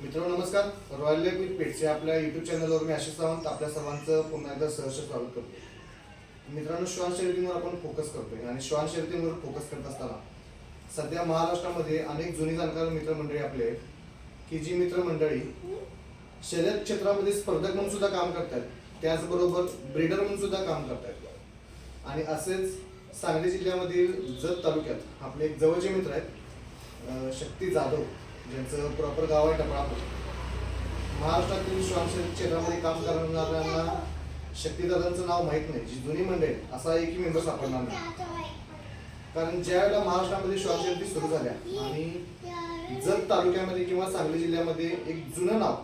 मित्रांनो नमस्कार. Royal leg with pets या आपल्या यूट्यूब चॅनलवर मी आशिष सावंत आपल्या सर्वांचं पुन्हा एकदा सहर्ष स्वागत करतो. मित्रांनो, श्वान शर्यतींवर आपण फोकस करतोय आणि श्वान शर्यतींवर फोकस करत असताना सध्या महाराष्ट्रामध्ये अनेक जुनी जाणकार मित्रमंडळी आपले आहेत की जी मित्रमंडळी शर्यत क्षेत्रामध्ये स्पर्धक म्हणून सुद्धा काम करतात, त्याचबरोबर ब्रीडर म्हणून सुद्धा काम करतात. आणि असेच सांगली जिल्ह्यामधील जत तालुक्यात आपले एक जवळचे मित्र आहेत शक्ती जाधव, ज्यांचं प्रॉपर गाव आहे डबळापूर. महाराष्ट्रातील श्वान शर्यत क्षेत्रामध्ये काम करणाऱ्यांना शक्तीदादांचं नाव माहीत नाही, जी जुनी मंडळी असा एकही मेंबर सापडणार नाही. कारण ज्या वेळेला महाराष्ट्रामध्ये श्वान शर्यती सुरू झाल्या आणि जत तालुक्यामध्ये किंवा सांगली जिल्ह्यामध्ये एक जुनं नाव,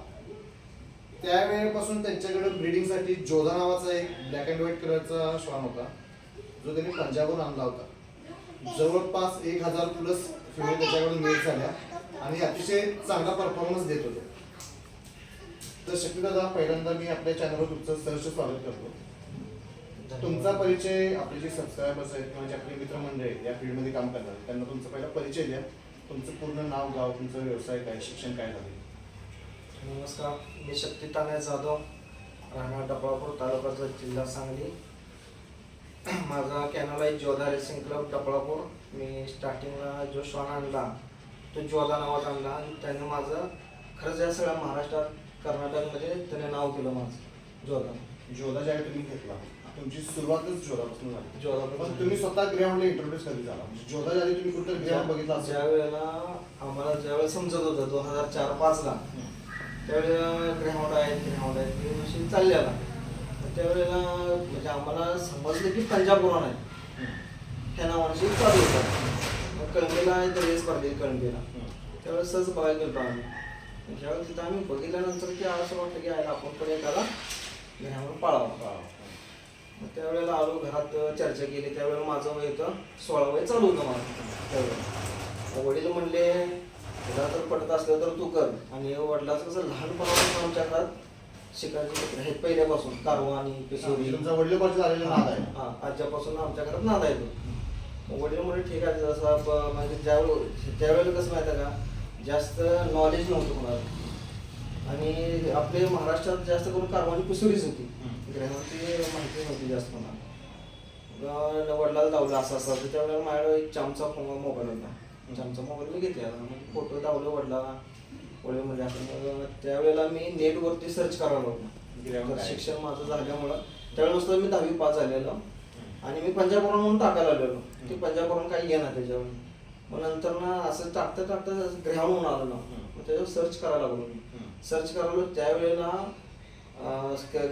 त्यावेळेपासून त्यांच्याकडे ब्रीडिंगसाठी जोधा नावाचा एक ब्लॅक अँड व्हाईट कलरचा श्वान होता, जो त्यांनी पंजाबहून आणला होता. जवळपास 1000 प्लस फिमेल त्याच्याकडून मेट झाल्या आणि अतिशय चांगला परफॉर्मन्स देत होते. तर शक्तीदादा, पहिल्यांदा मी आपल्या चॅनलवर तुमचं सहर्ष स्वागत करतो. तुमचा परिचय, आपले जे सबस्क्रायबर्स आहेत किंवा जे आपले मित्रमंडळी आहेत या फील्डमध्ये काम करतात त्यांना तुमचा पहिला परिचय द्या. तुमचं पूर्ण नाव, गाव, तुमचा व्यवसाय काय, शिक्षण काय झाले? नमस्कार, मी शक्ती तान्या जाधव, राहणार डबळापूर, तालुका जिल्हा सांगली. माझा कॅनल आहे जोधा रेसिंग क्लब डबळापूर. मी स्टार्टिंगला जो श्वान आणला तो जोधा नावाचा आणला आणि त्याने माझं खरंच या सगळ्या महाराष्ट्रात, कर्नाटकमध्ये त्याने नाव केलं माझं जोधा. जोधा ज्यावेळी तुम्ही घेतला, तुमची सुरुवातच जोधापासून झाली. जोधापासून. पण तुम्ही स्वतः ग्राउंडला इंट्रोड्यूस कधी झाला? म्हणजे जोधा ज्यावेळी तुम्ही कुठं ग्राउंड बघितला असेल? ज्या वेळेला आम्हाला ज्यावेळेला समजत होतं 2004-05ला, त्यावेळेला ग्राउंड आहे ते विषयी चाललेला. त्यावेळेला म्हणजे आम्हाला समजलं की पंजाबवरून आहे ह्या नावाशी चालू होतं. कळंबीला आहे तर रेस पडली कळंबीला, त्यावेळेस सहज बघायला गेलो आम्ही. ज्यावेळेस तिथं आम्ही बघितल्यानंतर की असं वाटलं की आहे आपण पण एखादा घरावर पाळावा. मग त्यावेळेला आलो, घरात चर्चा केली. त्यावेळेला माझं वय होतं 16 वय चालू होतं माझं. त्यावेळेला वडील म्हणले, तुला जर पडत असलं तर तू कर. आणि वडिलाचं कसं लहानपणापासून आमच्या घरात शिकायचे कुत्रे आहेत पहिल्यापासून, कारवा आणि पिसोरी. तुमचा वडिलोपार्जित झालेला नाद आहे? हा, आजच्यापासून आमच्या घरात नाद आहे तो. वडील म्हणजे ठीक आहे, जसं म्हणजे त्यावेळेला कसं माहिती आहे का, जास्त नॉलेज नव्हतं कोणाला. आणि आपले महाराष्ट्रात जास्त करून कारवा आणि पिसोरीच होती, ग्रहांची माहिती नव्हती जास्त कोणाला. वडिलाला लावलं असं असं. त्यावेळेला माझ्याकडे एक चामचा मोबाईल होता. चामचा मोबाईल मी घेतला, फोटो लावले वडिलाला. वडील म्हणजे असं. त्यावेळेला मी नेटवरती सर्च करायला होतो. शिक्षण माझं झाल्यामुळं त्यावेळेला नुसतं मी 10वी पास झालेलो आणि मी पंजाबवरून म्हणून टाकायला आलेलो. ते पंजाबवरून काही घेणार त्याच्यावर. मग नंतर ना असं टाकता टाकता ग्रहाण म्हणून आलं ना, मग त्याच्यावर सर्च करायला लागलो मी. सर्च करायला त्यावेळेला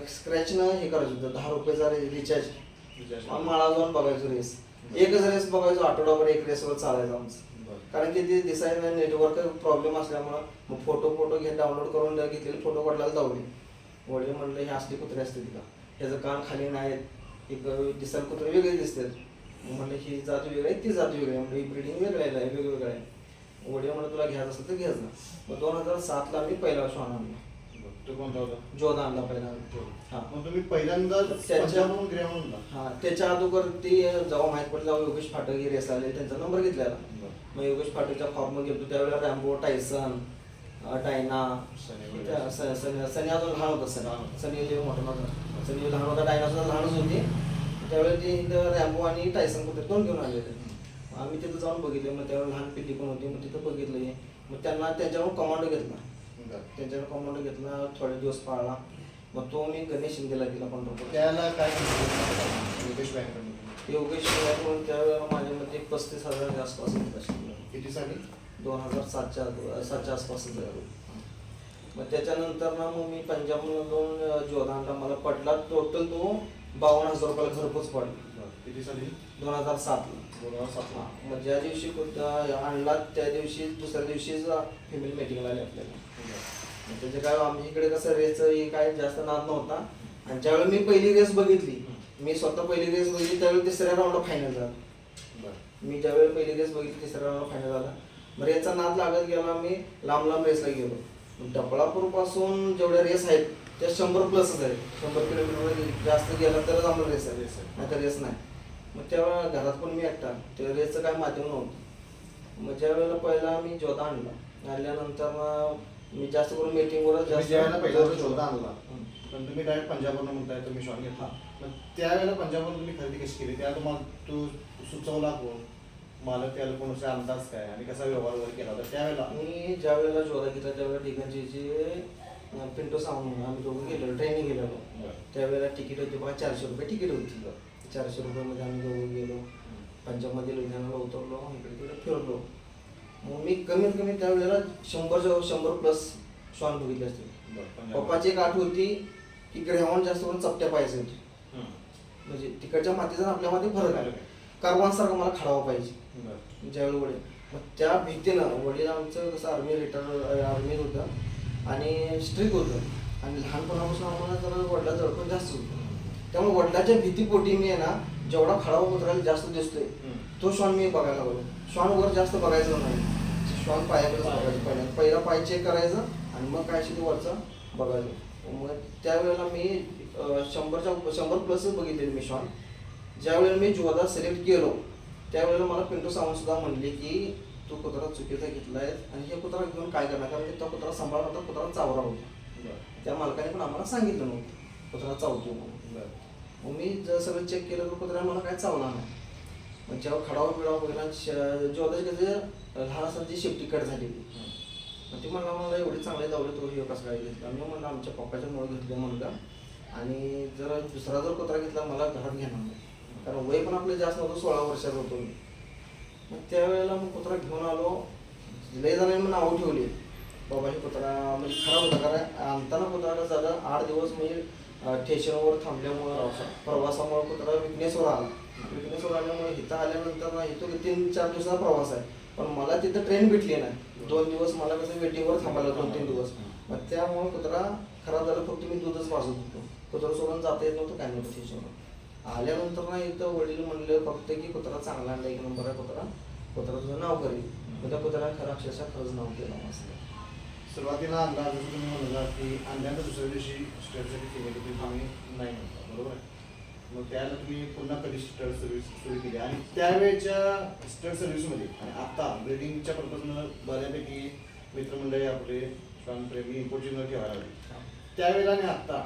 स्क्रॅचनं हे करायचं होतं, 10 रुपयाचा रिचार्ज. माळा जाऊन बघायचो रेस. एकच रेस बघायचो, आठवडाभर एक रेसवर चालायचं आमचं. कारण की ते दिसायला नेटवर्क प्रॉब्लेम असल्यामुळं मग फोटो घेऊन डाउनलोड करून घेतलेले फोटो वडिलाला लावले. वडील म्हणलं हे असले कुत्रे असते तिला, ह्याचं कान खाली नाहीत, एक दिसायला कुत्रे वेगळे दिसतात. म्हणलं ही जात वेगळी आहे, ती जात वेगळी आहे. म्हणजे ही ब्रिडिंग वेगळं आहे, वेगवेगळं आहे. वडील म्हणलं तुला घ्यायचं असेल तर घ्यायचं. मग 2007ला मी पहिला श्वान आणला. तो कोणता होता? जोधा आणला पहिला. हा, मग तुम्ही पहिल्यांदा पंजाबहून ग्राउंड आणला? हा, त्याच्या अगोदर ती जेव्हा माहीत पडलं जेव्हा योगेश फाटक हे रेस आले, त्यांचा नंबर घेतलेला. मग योगेश फाटकच्या फॉर्म घेतो. त्यावेळेला रॅम्बो, टायसन, डायना, सनी अजून लहान होता. सनी मोठा नव्हता, सनी लहान होता, डायना सुद्धा लहानच होती. त्यावेळेला ती रॅम्बो आणि टायसन कुठे दोन घेऊन आलेले. आम्ही तिथं जाऊन बघितले. मग त्यावेळेला लहान पिल्ली पण होती. मग तिथं बघितलं. मग त्यांना त्यांच्यावर कमांडो घेतला. त्यांच्यावर कमांडो घेतला, थोडे दिवस पाळला. मग तो मी गणेश शिंदेला दिला पंढरपूर. त्याला काय योगेश बँक? योगेश म्हणून त्यावेळेला माझ्या मध्ये 35,000 आसपास. किती साली? 2007च्या आसपास. मग त्याच्यानंतर ना मग मी पंजाबमधून जोधा आणला. मला पडला टोटल तो 52,000 रुपयाला घरपोच पडला. किती साली? 2007ला. मग ज्या दिवशी आणला त्या दिवशी दुसऱ्या दिवशीच फिमेल मीटिंगला आली आपल्याला. त्याचे काय आम्ही इकडे कसं रेसचं काय जास्त नाद नव्हता. आणि ज्यावेळी मी पहिली रेस बघितली, मी स्वतः पहिली रेस बघितली त्यावेळी तिसऱ्या राऊंडला फायनल झाला. मी ज्यावेळी पहिली रेस बघितली तिसऱ्या राऊंडला फायनल झाला. मग रेसचा नाद लागत गेला. मी लांब लांब रेसला गेलो. डबळापूर पासून जेवढ्या रेस आहेत त्या 100 प्लसच आहेत. 100 किलोमीटर जास्त गेला तरच आम्हाला रेस आहे, नाही तर रेस नाही. मग त्यावेळेला घरात पण मी एकटा, त्या रेसचं काय माध्यम नव्हतं. मग ज्या वेळेला पहिला मी जोधा आणला, आणल्यानंतर मी जास्त करून मीटिंगवर तुम्ही ज्यावेळेला पहिल्यांदा शोधा आणला हं. पण तुम्ही डायरेक्ट पंजाबवरून म्हणताय तुम्ही शॉन घेतला मग त्यावेळेला पंजाबवरून तुम्ही खरेदी कशी केली त्यावेळेला तुम्हाला तू सुचवला कोण मालक त्याला कोणाचा अंदाज काय आणि कसा व्यवहार वगैरे केला होता त्यावेळेला मी ज्या वेळेला जोधा घेतला त्यावेळेला ठिकाणची जे पिंटो सावंत आम्ही दोघं गेलेलो ट्रेनिंग गेलेलो त्यावेळेला तिकीट होती बघा 400 रुपये तिकीट होती 400 रुपयामध्ये आम्ही दोघं गेलो पंजाबमध्ये लुधियानाला उतरलो इकडे तिकडे फिरलो मग मी कमीत कमी त्यावेळेला 100 प्लस श्वान बघितले असते पप्पाची एक आठ होती की ग्रहण जास्त करून चपट्या पाहिजे होती म्हणजे तिकडच्या मातीचा आपल्या मध्ये फरक आहे कारवांसारखं मला खडावा पाहिजे ज्यावेळी वडील मग त्या भीतीनं वडील आमचं कसं आर्मीत होतं आणि स्ट्रिक्ट होतं आणि लहानपणापासून आम्हाला जरा वडिला जळपण जास्त होतं त्यामुळे वडिलाच्या भीतीपोटी मी आहे ना जेवढा खडावा उतरायला जास्त दिसतोय तो श्वान मी बघायला लागलो श्वान वर जास्त बघायचं नाही श्वान पायाकडे बघायचं पहिला पाय चेक करायचं आणि मग काय शिकू वरचा बघायचं मग त्यावेळेला मी 100 प्लस बघितलेली मी श्वान ज्यावेळेला मी जोधा सिलेक्ट केलो त्यावेळेला मला पिंटू सावंत सुद्धा म्हणले की तू कुत्रा चुकीचा घेतलाय आणि हे कुत्रा घेऊन काय करणार कारण तो कुत्रा सांभाळला होता कुत्रा चावरा होता त्या मालकाने पण आम्हाला सांगितलं नव्हतं कुत्रा चावतो म्हणून मग मी जर सगळं चेक केलं तर कुत्रा मला काय चावला नाही मग जेव्हा खडावा बिडावा बघितला जोधाची कसं लहान असताना शेफ्टी कट झालेली मग ती म्हणला मला एवढी चांगले जावले तो हे कसं काय घेतला मी म्हणलं आमच्या पप्पाच्या मुळे घेतलं म्हणलं आणि जर दुसरा जर कुत्रा घेतला मला घरात घेणार नाही कारण वय पण आपलं जास्त नव्हतं 16 वर्षाचं होतो मी मग त्यावेळेला मग कुत्रा घेऊन आलो लय जणांनी मग नावं ठेवली बाबा हे कुत्रा म्हणजे खराब होता कारण आणताना कुत्रा कसं झालं 8 दिवस म्हणजे स्टेशनवर थांबल्यामुळं प्रवासामुळे कुत्रा विकनेसवर आल्यामुळे इथं आल्यानंतर ना इथं 3-4 दिवसाचा प्रवास आहे पण मला तिथं ट्रेन भेटली नाही 2 दिवस मला कसं वेटिंगवर थांबायला 2-3 दिवस मग त्यामुळे कुत्रा खराब झाला फक्त मी दूधच पाजत होतो कुत्रा सोडून जाता येत नव्हतं काय नव्हतं स्टेशनवर आल्यानंतर ना इथं वडील म्हणले फक्त की कुत्रा चांगला आणला 1 नंबर आहे कुत्रा तुझं नाव करेल मग त्या कुत्र्याला खरं अक्षरशः खरंच नाव केलं असतं सुरुवातीला आणला जसं तुम्ही म्हणला की आणल्यानंतर दुसऱ्या दिवशी स्टडसाठी केली तुम्ही नाही म्हणता बरोबर आहे मग त्याला तुम्ही पुन्हा कधी स्टड सर्व्हिस सुरू केली आणि त्यावेळेच्या स्टड सर्व्हिसमध्ये आणि आता ब्रिडिंगच्या पर्पजनं बऱ्यापैकी मित्रमंडळी आपले श्वानप्रेमी इम्पोर्टची न ठेवायला लागली त्यावेळेला आणि आत्ता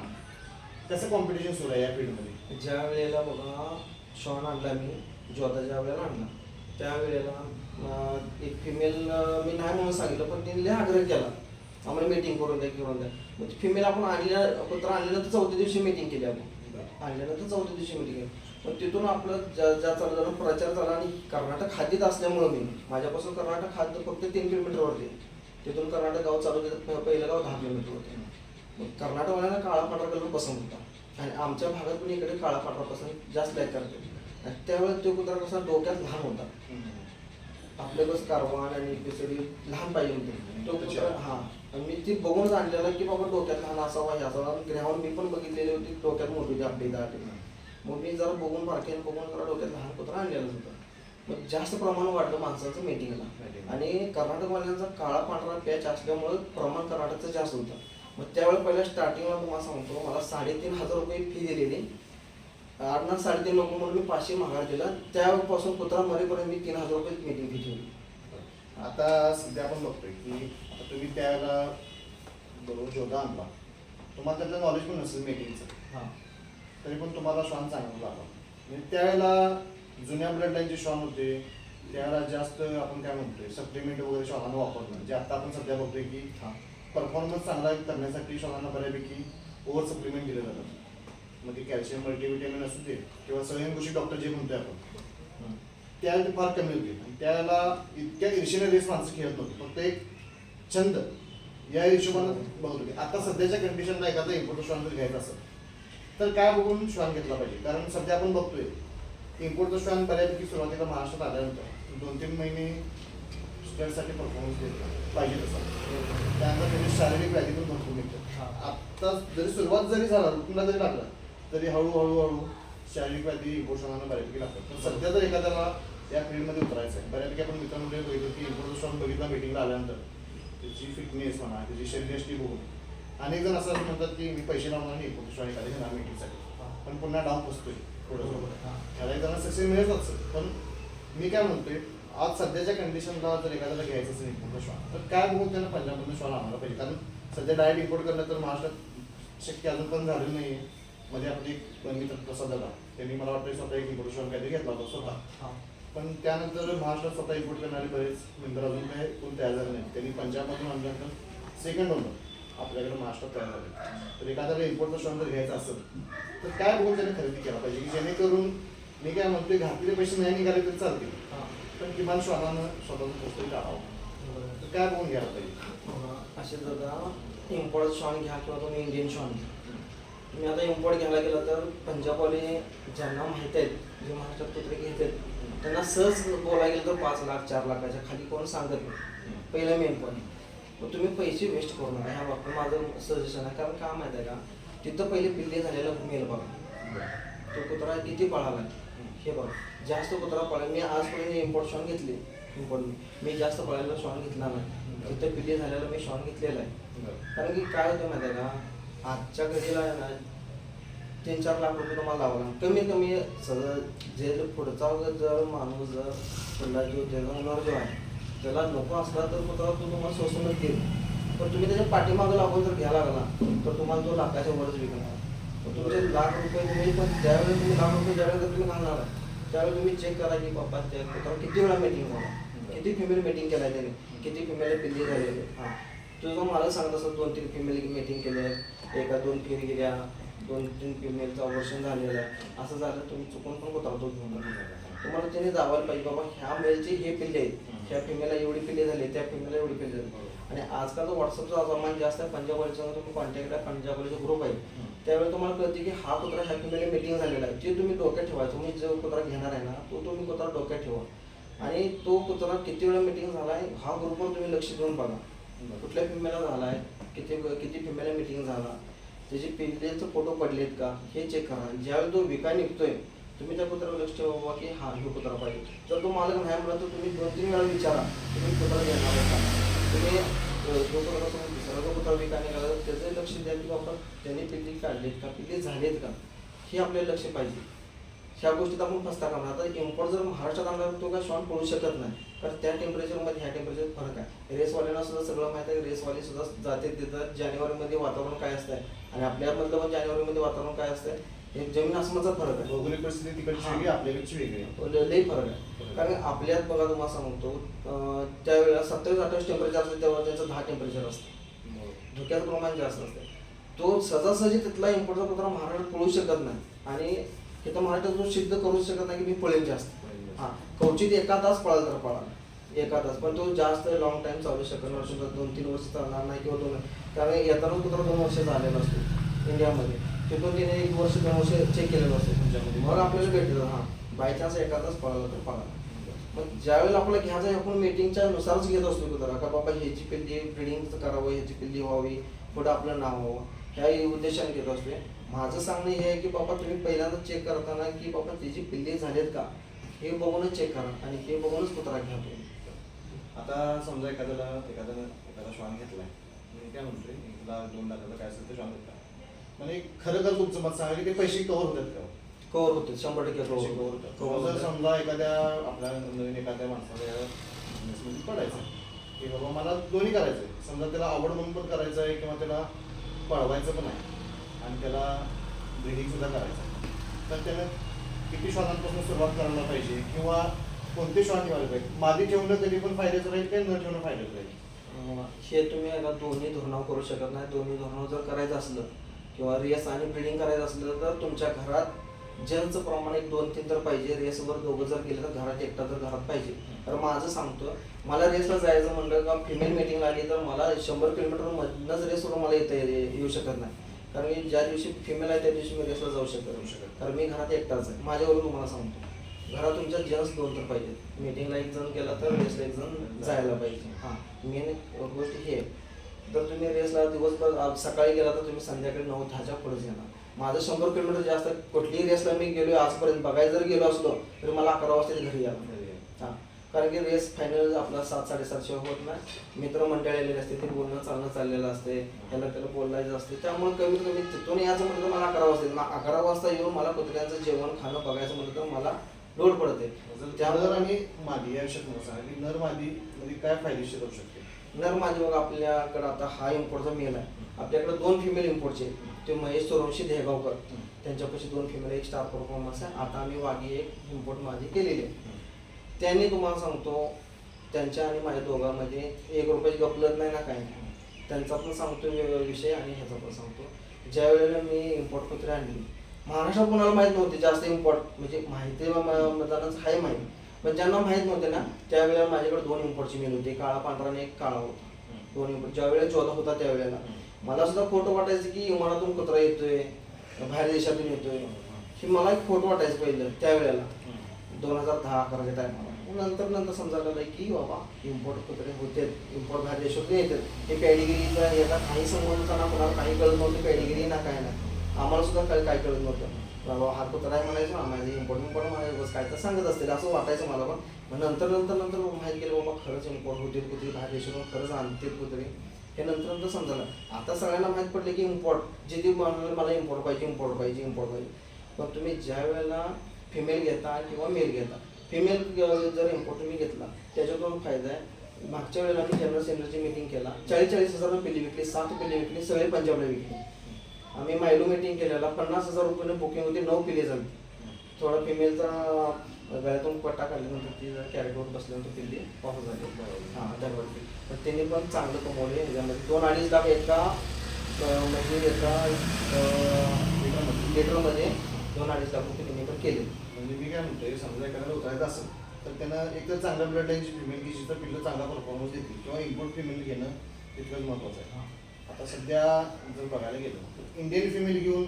कसं कॉम्पिटिशन सुरू आहे या फील्डमध्ये ज्या वेळेला बघा श्वान आणला मी जोधा ज्या वेळेला आणला त्यावेळेला एक फिमेल मी नाही म्हणून सांगितलं पण तिने आग्रह केला आम्हाला मीटिंग करून द्या मग फिमेल आपण आणल्या कुत्रा आणल्यानंतर 4थ्या दिवशी मीटिंग केली आपण आणल्यानंतर 4थ्या दिवशी मीटिंग केली पण तिथून आपलं ज्या चालू झालं प्रचार झाला आणि कर्नाटक खाद्यत असल्यामुळं मी माझ्यापासून कर्नाटक खाद्य फक्त 3 किलोमीटरवरती तिथून कर्नाटक गाव चालू केलं पहिलं गाव 10 किलोमीटरवरती मग कर्नाटकवाल्यांना काळा पांढरा कलर पसंत होता आणि आमच्या भागात पण इकडे काळा पांढरा पसंत जास्त लाईक करते आणि त्यावेळेस तो कुत्रा कसा डोक्यात लहान होता आपले बस कारवान आणि पिसडी लहान पाहिजे होते तो कुत्रा हां आणि मी ती बघूनच आणलेला की बाबा डोक्यात लहान असावा हे असावा ग्रहावर मी पण बघितलेली होती डोक्यात मोठी होती आपली 10 मग मी जरा बघून बारक्याने बघून जरा डोक्यात लहान कुत्रा आणलेलाच होता मग जास्त प्रमाण वाढलं माणसाचं मीटिंगला आणि कर्नाटकवाल्यांचा काळा पांढरा पॅच असल्यामुळे प्रमाण कर्नाटकचं जास्त होतं मग त्यावेळेस पहिल्या स्टार्टिंगला तुम्हाला सांगतो मला 3,500 रुपये फी दिलेली 8-3.5 नको म्हणून मी 500 माघार दिला त्यापासून कुत्रा मरेपर्यंत मी 3,000 रुपये मीटिंग फी ठेवली आता सध्या आपण बघतोय की आता तुम्ही त्यावेळेला बरोबर जोधा आणला तुम्हाला त्यातलं नॉलेज पण नसेल मीटिंगचं हां तरी पण तुम्हाला श्वान चांगला लागला म्हणजे त्यावेळेला जुन्या ब्लड लाईनचे श्वान होते त्यावेळेला जास्त आपण काय म्हणतोय सप्लिमेंट वगैरे श्वानांना वापरणं जे आता आपण सध्या बघतोय की परफॉर्मन्स चांगला करण्यासाठी श्वानांना बऱ्यापैकी ओव्हर सप्लिमेंट दिलं जातं मग ते कॅल्शियम मल्टीव्हिटॅमिन असू दे किंवा स्वयंघोषित डॉक्टर जे म्हणतोय आपण त्यावेळेला ते फार कमी होते आणि त्यावेळेला इतक्या ईर्षेने रेस माणसं खेळत नव्हती फक्त एक छंद या हिशोबानं बघत होते आता सध्याच्या कंडिशनला एखादा इम्पोर्ट श्वान जर घ्यायचा असेल तर काय बघून श्वान घेतला पाहिजे कारण सध्या आपण बघतोय इम्पोर्टचा श्वान बऱ्यापैकी सुरुवातीला महाराष्ट्रात आल्यानंतर 2-3 महिने स्टडसाठी परफॉर्मन्स देत पाहिजे तसं त्यानंतर त्याची शारीरिक व्याधी पण भरपूर निघतात आत्ता जरी सुरुवात जरी झाला रुटीनला जरी लागला तरी हळूहळू शारीरिक व्याधी इम्पोर्टशनांना बऱ्यापैकी लागतात पण सध्या जर एखाद्याला या फील्डमध्ये उतरायचं आहे बऱ्यापैकी आपण मित्रांमध्ये बघितलं की इम्पोर्ट श्वान बघितला मीटिंगला आल्यानंतर त्याची फिटनेस म्हणा त्याची शरीरयष्टी बघून अनेक जण असं म्हणतात की मी पैसे लावणार नाही इम्पोर्ट श्वान एखाद्या घेणार मीटिंगसाठी पण पुन्हा डाऊन पोचतोय थोडं ह्याला एक जणांना सक्सेस मिळत असतं पण मी काय म्हणतोय आज सध्याच्या कंडिशनला जर एखाद्याला घ्यायचं असेल इम्पोर्ट श्वान तर काय बघून त्यानं पंजाबमधून श्वान आणायला पाहिजे, कारण सध्या डायरेक्ट इम्पोर्ट करणं तर महाराष्ट्रात शक्य अजून पण झालेलं नाही आहे. मध्ये आपली एक मित्र प्रसाद दादा त्यांनी मला वाटतं स्वतः एक इम्पोर्ट श्वान काहीतरी घेतला होता स्वतः, पण त्यानंतर महाराष्ट्रात स्वतः इम्पोर्ट करणारे बरेच मेंबर अजून काय कोण तयार झाले नाही. त्यांनी पंजाबमधून आणल्यानंतर सेकंड ओनर आपल्याकडे महाराष्ट्रात तयार झाले. तर एखाद्याला इम्पोर्टचा श्वान जर घ्यायचा असेल तर काय बघून त्याने खरेदी केला पाहिजे, की जेणेकरून मी काय म्हणतोय घातलेले पैसे नाही निघाले तरी चालतील, पण किमान श्वानानं स्वतःचं पुस्तक काढावं. तर काय बघून घ्यायला पाहिजे? असे जर इम्पोर्ट श्वान घ्या किंवा तुम्ही इंडियन श्वान घ्या. तुम्ही आता इम्पोर्ट घ्यायला गेला तर पंजाबवाले ज्यांना माहीत आहेत, जे महाराष्ट्रात कुत्रे घेतात त्यांना सहज बोलायला गेलं तर 5 लाख 4 लाखाच्या खाली कोण सांगत नाही. पहिलं मेन पॉईंट. मग तुम्ही पैसे वेस्ट करू नका, ह्या बाबतीत माझं सजेशन आहे. कारण का माहिती आहे का, तिथं पहिले पिल्ले झालेलं मेल बघा, तो कुत्रा किती पळाला हे बघा. जास्त कुत्रा पळाला, मी आजपर्यंत इम्पोर्ट श्वान घेतले, इम्पोर्ट मी जास्त पळायला श्वान घेतला नाही. तिथं पिल्ले झालेला मी श्वान घेतलेला आहे. कारण की काय होतं माहिती आहे का, आजच्या घडीला आहे ना 3-4 लाख रुपये तुम्हाला लावा लागणार कमीत कमी. सगळं जे पुढचा जर माणूस जर पुढला जो जगणार जो आहे त्याला नको असला तर कुत्रा तो तुम्हाला सोसूनच देईल. पण तुम्ही त्याच्या पाठीमागं लागून जर घ्यायला लागला तर तुम्हाला तो लाखाच्या वरच विकणार. तुमचे लाख रुपये तुम्ही, पण त्यावेळेस तुम्ही लाख रुपये ज्यावेळेस जर तुम्ही घालणार त्यावेळेस तुम्ही चेक करा की बाबा त्या कुत्रा किती वेळा मीटिंग झाला, किती फिमेल मीटिंग केला त्याने, किती फिमेल पिल्ली झालेले. हां, तुझं मला सांगत असं 2-3 फिमेल मीटिंग केले आहेत, एका 2 फेरी गेल्या, 2-3 फिमेलचं ऑपरेशन झालेलं आहे. असं झालं तुम्ही चुकून पण कुत्रा तो घेऊन तुम्हाला त्याने दावायला पाहिजे बाबा ह्या मेलचे हे पिल्ले आहेत, ह्या फिमेलला एवढी पिल्ले झाली, त्या फिमेलला एवढी पिल्ले झाली. आणि आजकाल व्हॉट्सअपचा जमान जास्त आहे. पंजाबवालीचा तुम्ही कॉन्टॅक्ट आहे, पंजाबवालीचा ग्रुप आहे, त्यावेळी तुम्हाला कळते की हा कुत्रा ह्या फिमेल मीटिंग झालेला आहे. जे तुम्ही डोक्यात ठेवा, तुम्ही जो कुत्रा घेणार आहे ना तो तुम्ही कुत्रा डोक्यात ठेवा. आणि तो कुत्रा किती वेळा मीटिंग झाला आहे हा ग्रुपवर तुम्ही लक्ष देऊन बघा. कुठल्या फिमेलला झाला आहे, किती फिमेलला मीटिंग झाला, त्याचे पिल्लेचे फोटो पडलेत का हे चेक करा. ज्यावेळी तो विकाय निघतोय तुम्ही त्या कुत्र्यावर लक्ष ठेवा की हा हे कुत्रा पाहिजे. जर तो मालक नाही म्हणला तर तुम्ही 2-3 वेळा विचारा तुम्ही कुत्रा घेणार आहे का. तुम्ही जो कुत्रा तुम्ही दुसरा जो कुत्रा विकाय निघाला तर त्याचं लक्ष द्या की बाबा त्यांनी पिल्ली काढलेत का, पिल्ले झालेत का, हे आपल्याला लक्ष पाहिजे. ह्या गोष्टीत आपण फसता कामा. आता इम्पोर्ट जर महाराष्ट्रात आणला तो काय श्वान पळू शकत नाही, कारण त्या टेम्परेचरमध्ये ह्या टेम्परेचर फरक आहे. रेसवाल्यांना सुद्धा सगळं माहिती आहे, रेसवाले सुद्धा जाते देतात. जानेवारीमध्ये वातावरण काय असतंय आणि आपल्यामधलं पण जानेवारीमध्ये वातावरण काय असतंय, हे जमीन आसमानाचा फरक आहे. भौगोलिक परिस्थिती तिकडची वेगळी, आपल्याकडची वेगळी, लई फरक आहे. कारण आपल्यात बघा तुम्हाला सांगतो त्यावेळेला 27-28 टेम्परेचर असतं, तेव्हा त्यांचं 10 टेम्परेचर असतं, धुक्याचं प्रमाण जास्त असतं. तो सहजासहजी तिथला इम्पोर्टचा कुत्रा महाराष्ट्रात पळू शकत नाही आणि इथं महाराष्ट्रात तो सिद्ध करू शकत नाही की मी पळेल जास्त. हां, कवचित 1 तास पळाल तर पळा 1 तास, पण तो जास्त लॉंग टाइम चालू शकत नाही. 2-3 वर्ष चालणार नाही किंवा 2, कारण येताना कुत्रा 2 वर्ष झालेला असतो इंडियामध्ये, तिथून तिने 1 वर्ष 2 वर्ष चेक केलेलं असतं तुमच्यामध्ये, मग आपल्याला भेटलं. हां, बाय चान्स 1 तास पळाला तर पळा. मग ज्यावेळेला आपल्याला घ्यायचं आपण मीटिंगच्या नुसारच घेत असतो कुत्रा का बाबा ह्याची पिल्ली ब्रिडिंग करावं, ह्याची पिल्ली व्हावी, पुढं आपलं नाव व्हावं, ह्या उद्देशाने घेत असतो. माझं सांगणं हे आहे की बाबा तुम्ही पहिल्यांदा चेक करताना की बाबा त्याची पिल्ले झालेत का हे बघूनच चेक करा आणि हे बघूनच कुत्रा घ्या तुम्ही. आता समजा एखादा श्वान घेतलाय, मी काय म्हणतोय 1-2 लाखाचा काय असेल ते श्वान घेतला, म्हणजे खरं तुमचं मत सांगायला की पैसे कव्हर होतात का? कव्हर होते, 100% कव्हर होतात. जर समजा एखाद्या आपल्या नवीन एखाद्या माणसाला बिझनेसमध्ये पडायचं की बाबा मला दोन्ही करायचं आहे, समजा त्याला आवड म्हणून पण करायचं आहे किंवा त्याला पळवायचं पण आहे आणि त्याला ब्रीडिंग सुद्धा करायचं आहे, तर त्यानं किती श्वानांपासून सुरुवात करायला पाहिजे किंवा कोणते श्वान ठेवायला पाहिजे? मादी ठेवणं कधी पण फायद्याचं राहील काय न ठेवणं फायद्याचं राहील? हे तुम्ही आता दोन्ही धोरणावर करू शकत नाही. दोन्ही धोरणावर जर करायचं असलं किंवा रेस आणि ब्रीडिंग करायचं असलं तर तुमच्या घरात जेलचं प्रमाण 1-2-3 तर पाहिजे. रेसवर दोघं जर गेलं तर घरात एकटा तर घरात पाहिजे. तर माझं सांगतो, मला रेसला जायचं म्हणलं का फिमेल मीटिंग आली तर मला 100 किलोमीटर मधनंच रेसवर मला येऊ शकत नाही, कारण मी ज्या दिवशी फिमेल आहे त्या दिवशी मी रेसला जाऊ शकत, कारण मी घरात एकटाच आहे. माझ्यावरून तुम्हाला सांगतो, घरात तुमच्या जेंट्स 2 तर पाहिजेत. मीटिंगला 1 जण गेला तर रेसला 1 जण जायला पाहिजे. हां, मेन गोष्ट ही आहे. तर तुम्ही रेसला दिवसभर सकाळी गेला तर तुम्ही संध्याकाळी 9-10च्या पुढेच येणार. माझं 100 किलोमीटर जास्त, कुठलीही रेसला मी गेलो आजपर्यंत बघायला जर गेलो असलो तरी मला 11 वाजता घरी यावं. हां, कारण की रेस फायनल आपला 7-7:30 शिवाय होत नाही. मित्रमंडळी आलेले असते, ते बोलणं चालणं चाललेलं असते, त्याला बोलायचं असते. त्यामुळे कमीत कमी तिथून यायचं म्हटलं तर मला 11 वाजता 11 वाजता येऊन मला कुत्र्यांचं जेवण खाणं बघायचं म्हटलं तर मला लोड पडते. नर आणि मादी या विषयात मला सांगा की नर मादी मध्ये काय फायदेशीर होऊ शकते? नर माझी बघा आपल्याकडे आता हा इम्पोर्टचा मेल आहे. आपल्याकडे 2 फिमेल इम्पोर्टचे, ते महेश सूर्यवंशी देहगावकर, त्यांच्यापाशी 2 फिमेल, एक स्टार परफॉर्मन्स आहे. आता आम्ही वाघी एक इम्पोर्ट माझी केलेली आहे. त्यांनी तुम्हाला सांगतो त्यांच्या आणि माझ्या दोघांमध्ये 1 रुपयाची गपलत नाही ना काय नाही. त्यांचा पण सांगतो विषय आणि ह्याचा पण सांगतो. ज्या वेळेला मी इम्पोर्ट कुत्रे आणली, महाराष्ट्रात कोणाला माहीत नव्हते जास्त इम्पोर्ट, म्हणजे माहिती मतदानाचं आहे माहिती, पण ज्यांना माहीत नव्हते ना त्यावेळेला माझ्याकडे 2 इम्पोर्टची मेल होते, काळा पांढरा आणि एक काळा होता. 2 इम्पोर्ट. ज्या वेळेला जोधा होता त्यावेळेला मला सुद्धा खोटं वाटायचं की विमानातून कुत्रा येतोय, बाहेर देशातून येतोय, हे मला एक खोटं वाटायचं पहिलं त्यावेळेला 2010-11च्या टायमाला. नंतर समजायला की बाबा इम्पोर्ट कुत्रे होते, इम्पोर्ट बाहेर देशातून येतात. हे पॅडिगिरीचा याचा काही संबंध ना, कोणाला काही कळत नव्हतं पॅडिगिरी ना काय ना. आम्हाला सुद्धा काय कळत नव्हतं. बाबा हा कुत्रा आहे म्हणायचं, माझे इम्पोर्ट म्हणायचं, बस काय तर सांगत असतील असं वाटायचं मला. पण नंतर माहिती केलं बाबा खरंच इम्पोर्ट होते कुत्रे बाहेर देशातून, खरंच आणते कुत्रे. हे नंतर समजायला. आता सगळ्यांना माहीत पडले की इम्पोर्ट जे मला इम्पोर्ट पाहिजे. पण तुम्ही ज्या वेळेला फिमेल घेता किंवा मेल घेता, फिमेल जर इम्पोर्ट तुम्ही घेतला त्याच्यातून फायदा आहे. मागच्या वेळेला आम्ही जनरल सेंटरची मीटिंग केला, 40,000 पिल्ली विकली, 7 पिल्ली विकली, सगळे पंजाबला विकली. आम्ही मायलो मीटिंग केलेला, 50,000 रुपये बुकिंग होती, 9 पिल्ले झाली. थोडा फिमेलचा गळ्यातून पट्टा काढल्यानंतर ती कॅरेटवर बसल्यानंतर पिल्ली ऑफ झाली. हां त्यावरती पण त्यांनी पण चांगलं कमवले. ह्याच्यामध्ये 2-2.5 लाख म्हणजे लिटरमध्ये 2-2.5 लाख रुपये त्यांनी पण केले. म्हणजे मी काय म्हणतोय, समजा एखाद्याला उतरायचं असेल तर त्यांना एक तर चांगल्या ब्लड लाईनची फिमेल घ्यायची तर पिल्लं चांगला परफॉर्मन्स देतील, किंवा इम्पोर्ट फिमेल घेणं तितकंच महत्त्वाचं आहे. आता सध्या जर बघायला गेलं तर इंडियन फिमेल घेऊन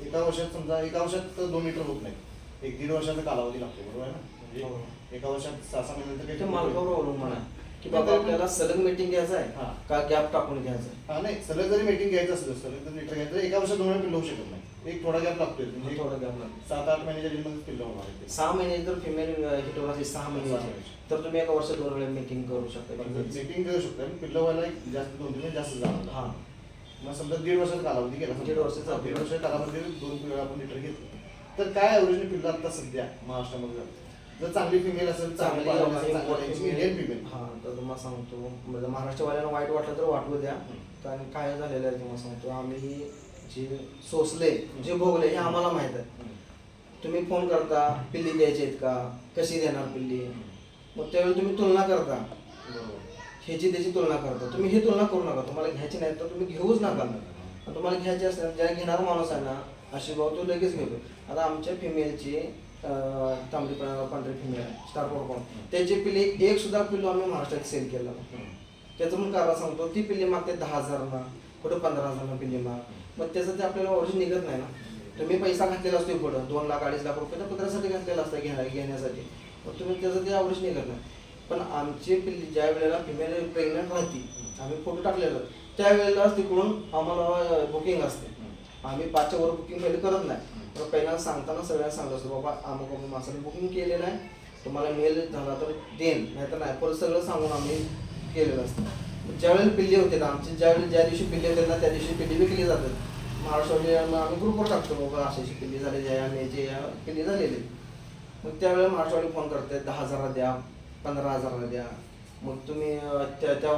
एका वर्षात 2 लिटर होत नाही. 1-1.5 वर्षाचा कालावधी लागतो, बरोबर आहे ना? म्हणजे एका वर्षात 6-6 महिन्यानंतर ते मालकावर अवलंबून आहे की बाबा आपल्याला सलग मीटिंग घ्यायचं आहे का गॅप टाकून घ्यायचं आहे. हा नाही, सलग जरी मीटिंग घ्यायचं असेल, सलग जर लिटर घ्यायचं, एका वर्षात 2 वेळा पिल्लं होऊ शकत नाही. एक थोडा गॅप लागतोय, म्हणजे थोडा गॅप लागतो. 7-8 महिन्याच्या डिलमध्ये पिल्लं होणार आहे. 6 महिने जर फिमेल हिट होणार 6 महिने तर तुम्ही एका वर्षात 2 वेळा मीटिंग करू शकता. मीटिंग करू शकता, पिल्लं व्हायला जास्त 2-3 महिने जास्त जाणार. हां मग समजा 1.5 वर्षाचा कालावधी गेला, 1.5 वर्षाचा 1.5 वर्षाच्या कालावधीमध्ये 2 वेळा आपण लिटर घेतलं तर काय ॲव्हरेजने पिल्लं आता सध्या महाराष्ट्रामध्ये झालं? जर चांगली फिमेल असेल, चांगली इंडियन फिमेल, हां तर तुम्हाला सांगतो, म्हणजे महाराष्ट्रवाल्यांना वाईट वाटलं तर वाटवू द्या. कारण काय झालेलं आहे तुम्हाला सांगतो, आम्ही जे सोसले जे भोगले हे आम्हाला माहीत आहे. तुम्ही फोन करता पिल्ली द्यायची आहेत का, कशी देणार पिल्ली, मग त्यावेळी तुम्ही तुलना करता, ह्याची त्याची तुलना करता. तुम्ही ही तुलना करू नका. तुम्हाला घ्यायची नाही तर तुम्ही घेऊच नका. तुम्हाला घ्यायची असतात, ज्या घेणारा माणूस आहे ना आशीर्भाव तो लगेच घेतो. आता आमच्या फिमेलची तांबडी पांढरी फिमेल आहे, स्टार परफॉर्म, त्याची पिल्ली एक सुद्धा पिल्लू आम्ही महाराष्ट्रात सेल केला. त्याचं पण कारण सांगतो, ती पिल्ली मागते 10,000 कुठं 15,000 पिल्ली माग. मग त्याचं ते आपल्याला ओरिजिन निघत नाही ना. तुम्ही पैसा घातलेला असतो पुढं 2 लाख 2.5 लाख रुपये कुत्र्यासाठी घातलेला असतं घेण्यासाठी, मग तुम्ही त्याचं ते आवरेज निघत नाही. पण आमची पिल्ली ज्या वेळेला फिमेल प्रेग्नंट राहते, आम्ही फोटो टाकलेलं त्यावेळेलाच तिकडून आम्हाला बुकिंग असते. आम्ही 5च्या वर बुकिंग पहिले करत नाही. तर पहिला सांगताना सगळ्यांना सांगत असतो, बाबा अमुक माणसाने बुकिंग केलेलं आहे, तुम्हाला मेल झाला तर देईन, नाही तर नाही, परत सगळं सांगून आम्ही केलेलं असतं. ज्यावेळेला पिल्ली होते आमची, ज्या दिवशी पिल्ली होते ना त्या दिवशी पिल्ली विकली जातात. महाराष्ट्रामध्ये आम्ही ग्रुपवर टाकतो, बाबा अशी पिल्ली झालेली आहे आणि याची पिल्ली झालेली. मग त्यावेळेला महाराष्ट्रवाडी फोन करते, 10,000 द्या, 15,000 द्या. मग तुम्ही त्या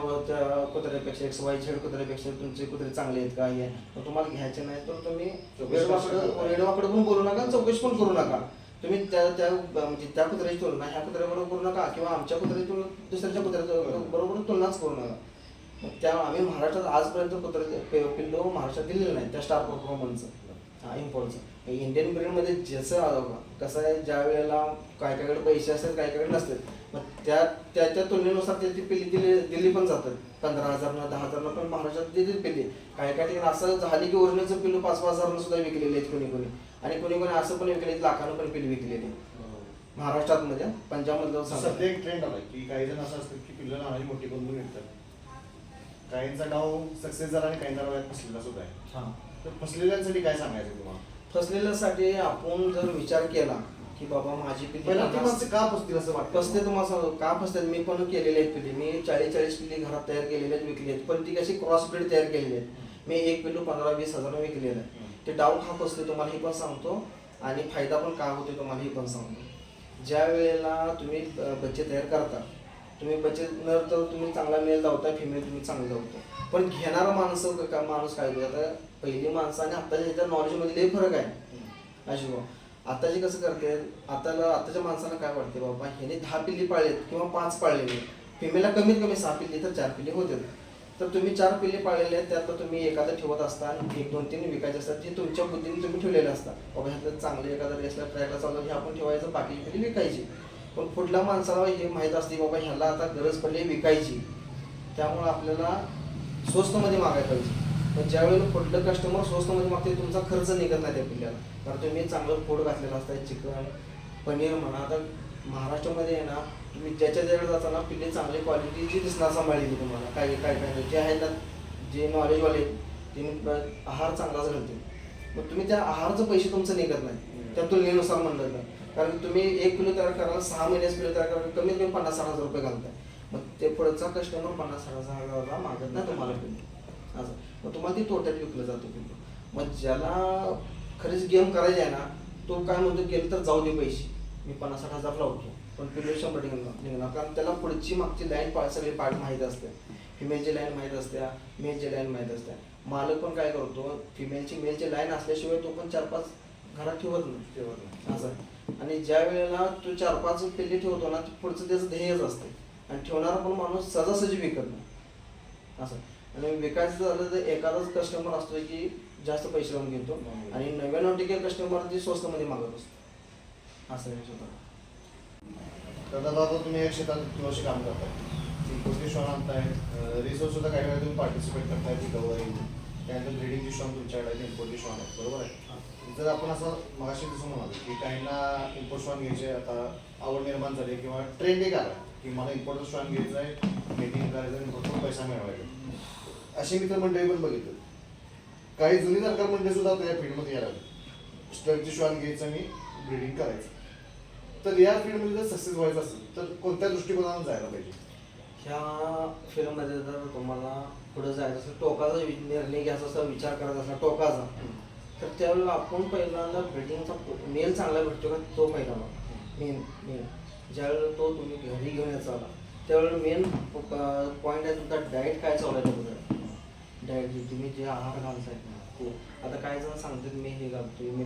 कुत्र्यापेक्षा XYZ कुत्र्यापेक्षा तुमचे कुत्रे चांगले आहेत का, हे मग तुम्हाला घ्यायचे नाही तर तुम्ही वेडवाकडं पण बोलू नका, चौकशी पण करू नका. तुम्ही म्हणजे त्या कुत्र्याची तुलना ह्या कुत्र्याबरोबर करू नका, किंवा आमच्या कुत्र्याची दुसऱ्याच्या कुत्र्याबरोबर तुलनाच करू नका. मग त्या आम्ही महाराष्ट्रात आजपर्यंत कुत्रे पिल्लो महाराष्ट्रात दिलेलं नाही त्या स्टार परफॉर्मन्सचं इम्पोर्टचं. इंडियन ब्रीडमध्ये जसं कसं आहे, ज्या वेळेला काय पैसे असतात काय नसतात, मग त्या तुलनेनुसार ती पिल्ली दिली पण जातात. 15,000 10,000 पण महाराष्ट्रात दिली पिल्ली. काही ठिकाणी असं झाली की ओरिजिनलचं पिल्लू 5,000 सुद्धा विकलेले आहेत कोणी आणि कोणी असं पण विकले, लाखानं पण पिल्ली विकलेली महाराष्ट्रात मध्ये. पंजाबमधलं सध्या एक ट्रेंड आला की काही जण असं असतात की पिल्लं लहान मोठी करून विकतात. काहींचा डाव सक्सेस झाला आणि काहींचा डाव फसलेला सुद्धा आहे. हां तर फसलेल्यांसाठी काय सांगायचं तुम्हाला? फसलेल्यासाठी आपण जर विचार केला की बाबा माझी पिल्ली का फसतील असं वाटतं? फसते तुम्हाला सांगतो का फसतात. मी पण केलेले आहेत पिल्ली, मी 40 पिल्ली घरात तयार केलेले आहेत, विकली आहेत, पण ती कशी क्रॉस ब्रीड तयार केलेली आहेत. मी एक पिल्लू 15-20 हजार विकलेलं आहे. ते डाऊन हा फसते तुम्हाला हे पण सांगतो. आणि फायदा पण काय होतो तुम्हाला हे पण सांगतो. ज्या वेळेला तुम्ही बच्चे तयार करता, तुम्ही बच्चे नर तर तुम्ही चांगला मेल धावता, फिमेल तुम्ही चांगलं धावता, पण घेणारा माणूस काय होतो, आता पहिली माणसं आणि आत्ताच्या ह्याच्या नॉलेजमध्ये लई फरक आहे. अशी आताची कसं करते, आताच्या माणसाला काय वाटते, बाबा ह्याने 10 पिल्ली पाळलेत किंवा 5 पाळलेले, फिमेलला कमीत कमी 6 पिल्ली तर 4 पिल्ली होते. तर तुम्ही 4 पिल्ली पाळलेले आहेत, त्यातलं तुम्ही एखादं ठेवत असता आणि 1, 2, 3 विकायचे असतात, जे तुमच्या बुद्धीने तुम्ही ठेवलेले असतात. बाबा ह्यातलं चांगलं एखादं रेसला ट्रॅकला चालू हे आपण ठेवायचं, बाकीची पिल्ली विकायची. पण पुढल्या माणसाला हे माहीत असते बाबा ह्याला आता गरज पडली विकायची, त्यामुळे आपल्याला स्वस्तमध्ये मागायला पाहिजे. पण ज्यावेळेला पुढलं कस्टमर स्वस्तमध्ये मागते, तुमचा खर्च निघत नाही त्या पिल्ल्याला, कारण तुम्ही चांगलं फूड घातलेलं असतं, चिकन पनीर म्हणा. आता महाराष्ट्रामध्ये आहे ना, तुम्ही ज्याच्या ज्याकडे जाताना पिल्ले चांगली क्वालिटीची दिसणार सांभाळली तुम्हाला. काय जे आहेत ना, जे नॉलेजवाले ते आहार चांगलाच घालते. मग तुम्ही त्या आहारचं पैसे तुमचं निघत नाही त्या तुलनेनुसार म्हणलं तर, कारण तुम्ही 1 किलो तयार करायला 6 महिन्याच किलो तयार करायला कमीत कमी 50-60 रुपये घालताय. मग ते पुढचा कस्टमर 50-60 मागत नाही तुम्हाला पिल्ले असं, मग तुम्हाला ती तोट्यात विकलं जातं पिल्ले. मग ज्याला खरीच गेम करायची आहे ना, तो काय म्हणतो, गेलं तर जाऊ दे पैसे, मी 50-60 लावतो, पण पिल्ले 100 निघणार, कारण त्याला पुढची मागची लाईन सगळी पार्ट माहीत असते. फिमेलची लाईन माहीत असते, मेलची लाईन माहीत असते. मालक पण काय करतो, मेलची लाईन असल्याशिवाय तो पण 4-5 घरात ठेवत नाही असं. आणि ज्या वेळेला तो 4-5 पिल्ले ठेवतो ना, पुढचं त्याचं ध्येयच असते, आणि ठेवणारा पण माणूस सहजासहजी विकत नाही असं. आणि विकायचं झालं तर एखादाच कस्टमर असतो की जास्त पैसे लावून घेतो, आणि 99% कस्टमर जे स्वस्तमध्ये मागत असतो असं आहे स्वतः. तर दादा आता तुम्ही एक शेतात किलोशी काम करताय, इम्पोर्टचे श्वान आणताय, रिसोर्स सुद्धा काही वेळा तुम्ही पार्टिसिपेट करताय, पिकवताय, त्यानंतर ब्रिडिंगचे श्वान तुमच्याकडे आहेत, इम्पोर्टचे श्वान आहेत, बरोबर आहे. जर आपण असं मगाशी जसं म्हणालो की काहींना इम्पोर्ट श्वान घ्यायचे, आता आवड निर्माण झाली किंवा ट्रेंड एक आला की मला इम्पोर्ट श्वान घ्यायचं आहे, मीटिंग करायचं आहे, भरपूर पैसा मिळवायचा, अशी मित्र मंडळी पण बघितलं. काही जुनी सरकार मंडळी सुद्धा त्या फील्डमध्ये यायला लागली, स्टडचे श्वान घ्यायचं आणि ब्रिडिंग करायचं. तर या फील्डमध्ये जर सक्सेस व्हायचं असेल तर कोणत्या दृष्टिकोनातून जायला पाहिजे? ह्या फील्डमध्ये जर तुम्हाला पुढे जायचं असेल, टोकाचा निर्णय घ्यायचा असा विचार करायचा असला टोकाचा, तर त्यावेळेला आपण पहिल्यांदा ब्रिडिंगचा मेल चांगला भेटतो का तो पहिला मेन ज्यावेळेला तो तुम्ही घरी घेऊन यायचा आला, त्यावेळेला मेन पॉईंट आहे तुमचा डाएट काय चालवायला बघा. डाएट जे तुम्ही जे आहार घालताय तो, आता काही जण सांगतात मी हे घालतोय, मी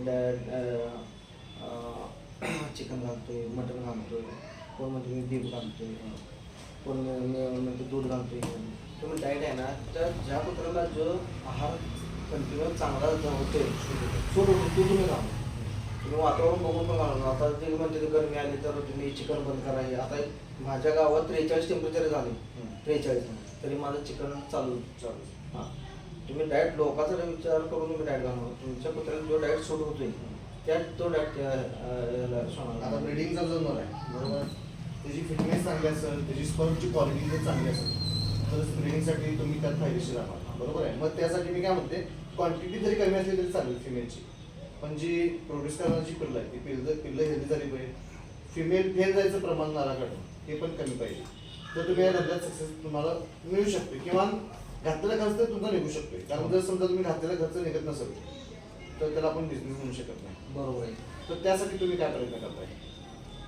चिकन घालतोय, मटन घालतोय, कोण म्हणतो मी बीफ घालतोय, कोण म्हणतो दूध घालतोय. तुम्ही डाएट आहे ना, त्या ज्या कुत्र्याला जो आहार कंटिन्यू चांगला होतोय सूट होतो तो तुम्ही घाला. तुम्ही वातावरण बघून पण घालून, आता ते म्हणते गरमी आली तर तुम्ही चिकन बंद करायचे. आता माझ्या गावात 43 टेम्परेचर झाले, 43, तरी माझं चिकन चालू. हां, तुम्ही डाएट लोकांचा विचार करून तुम्ही डाएट घालणार. तुमच्या कुत्र्याला जो डाएट सूट होतोय त्यात तो डाएट आता ब्रिडिंगचा जो नर आहे, बरोबर, त्याची फिटनेस चांगली असेल, त्याची स्पर्मची क्वालिटी जर चांगली असेल तर ब्रिडिंगसाठी तुम्ही त्यात फायदेशीर आहात, बरोबर आहे. मग त्यासाठी मी काय म्हणते, क्वांटिटी जरी कमी असली तरी चालेल फिमेलची, पण जी प्रोड्यूस करण्याची पिल्लं आहे ती पिल्लं हेल्दी झाली पाहिजे. फिमेल फेल जायचं प्रमाण नराकडं हे पण कमी पाहिजे, तर तुम्ही या धंद्यात सक्सेस तुम्हाला मिळू शकते, किंवा घातलेला खर्च तर तुमचा निघू शकतोय. कारण जर समजा तुम्ही घातलेला खर्च निघत नसेल तर त्याला आपण बिझनेस म्हणू शकत नाही, बरोबर आहे. तर त्यासाठी तुम्ही काय प्रयत्न करताय?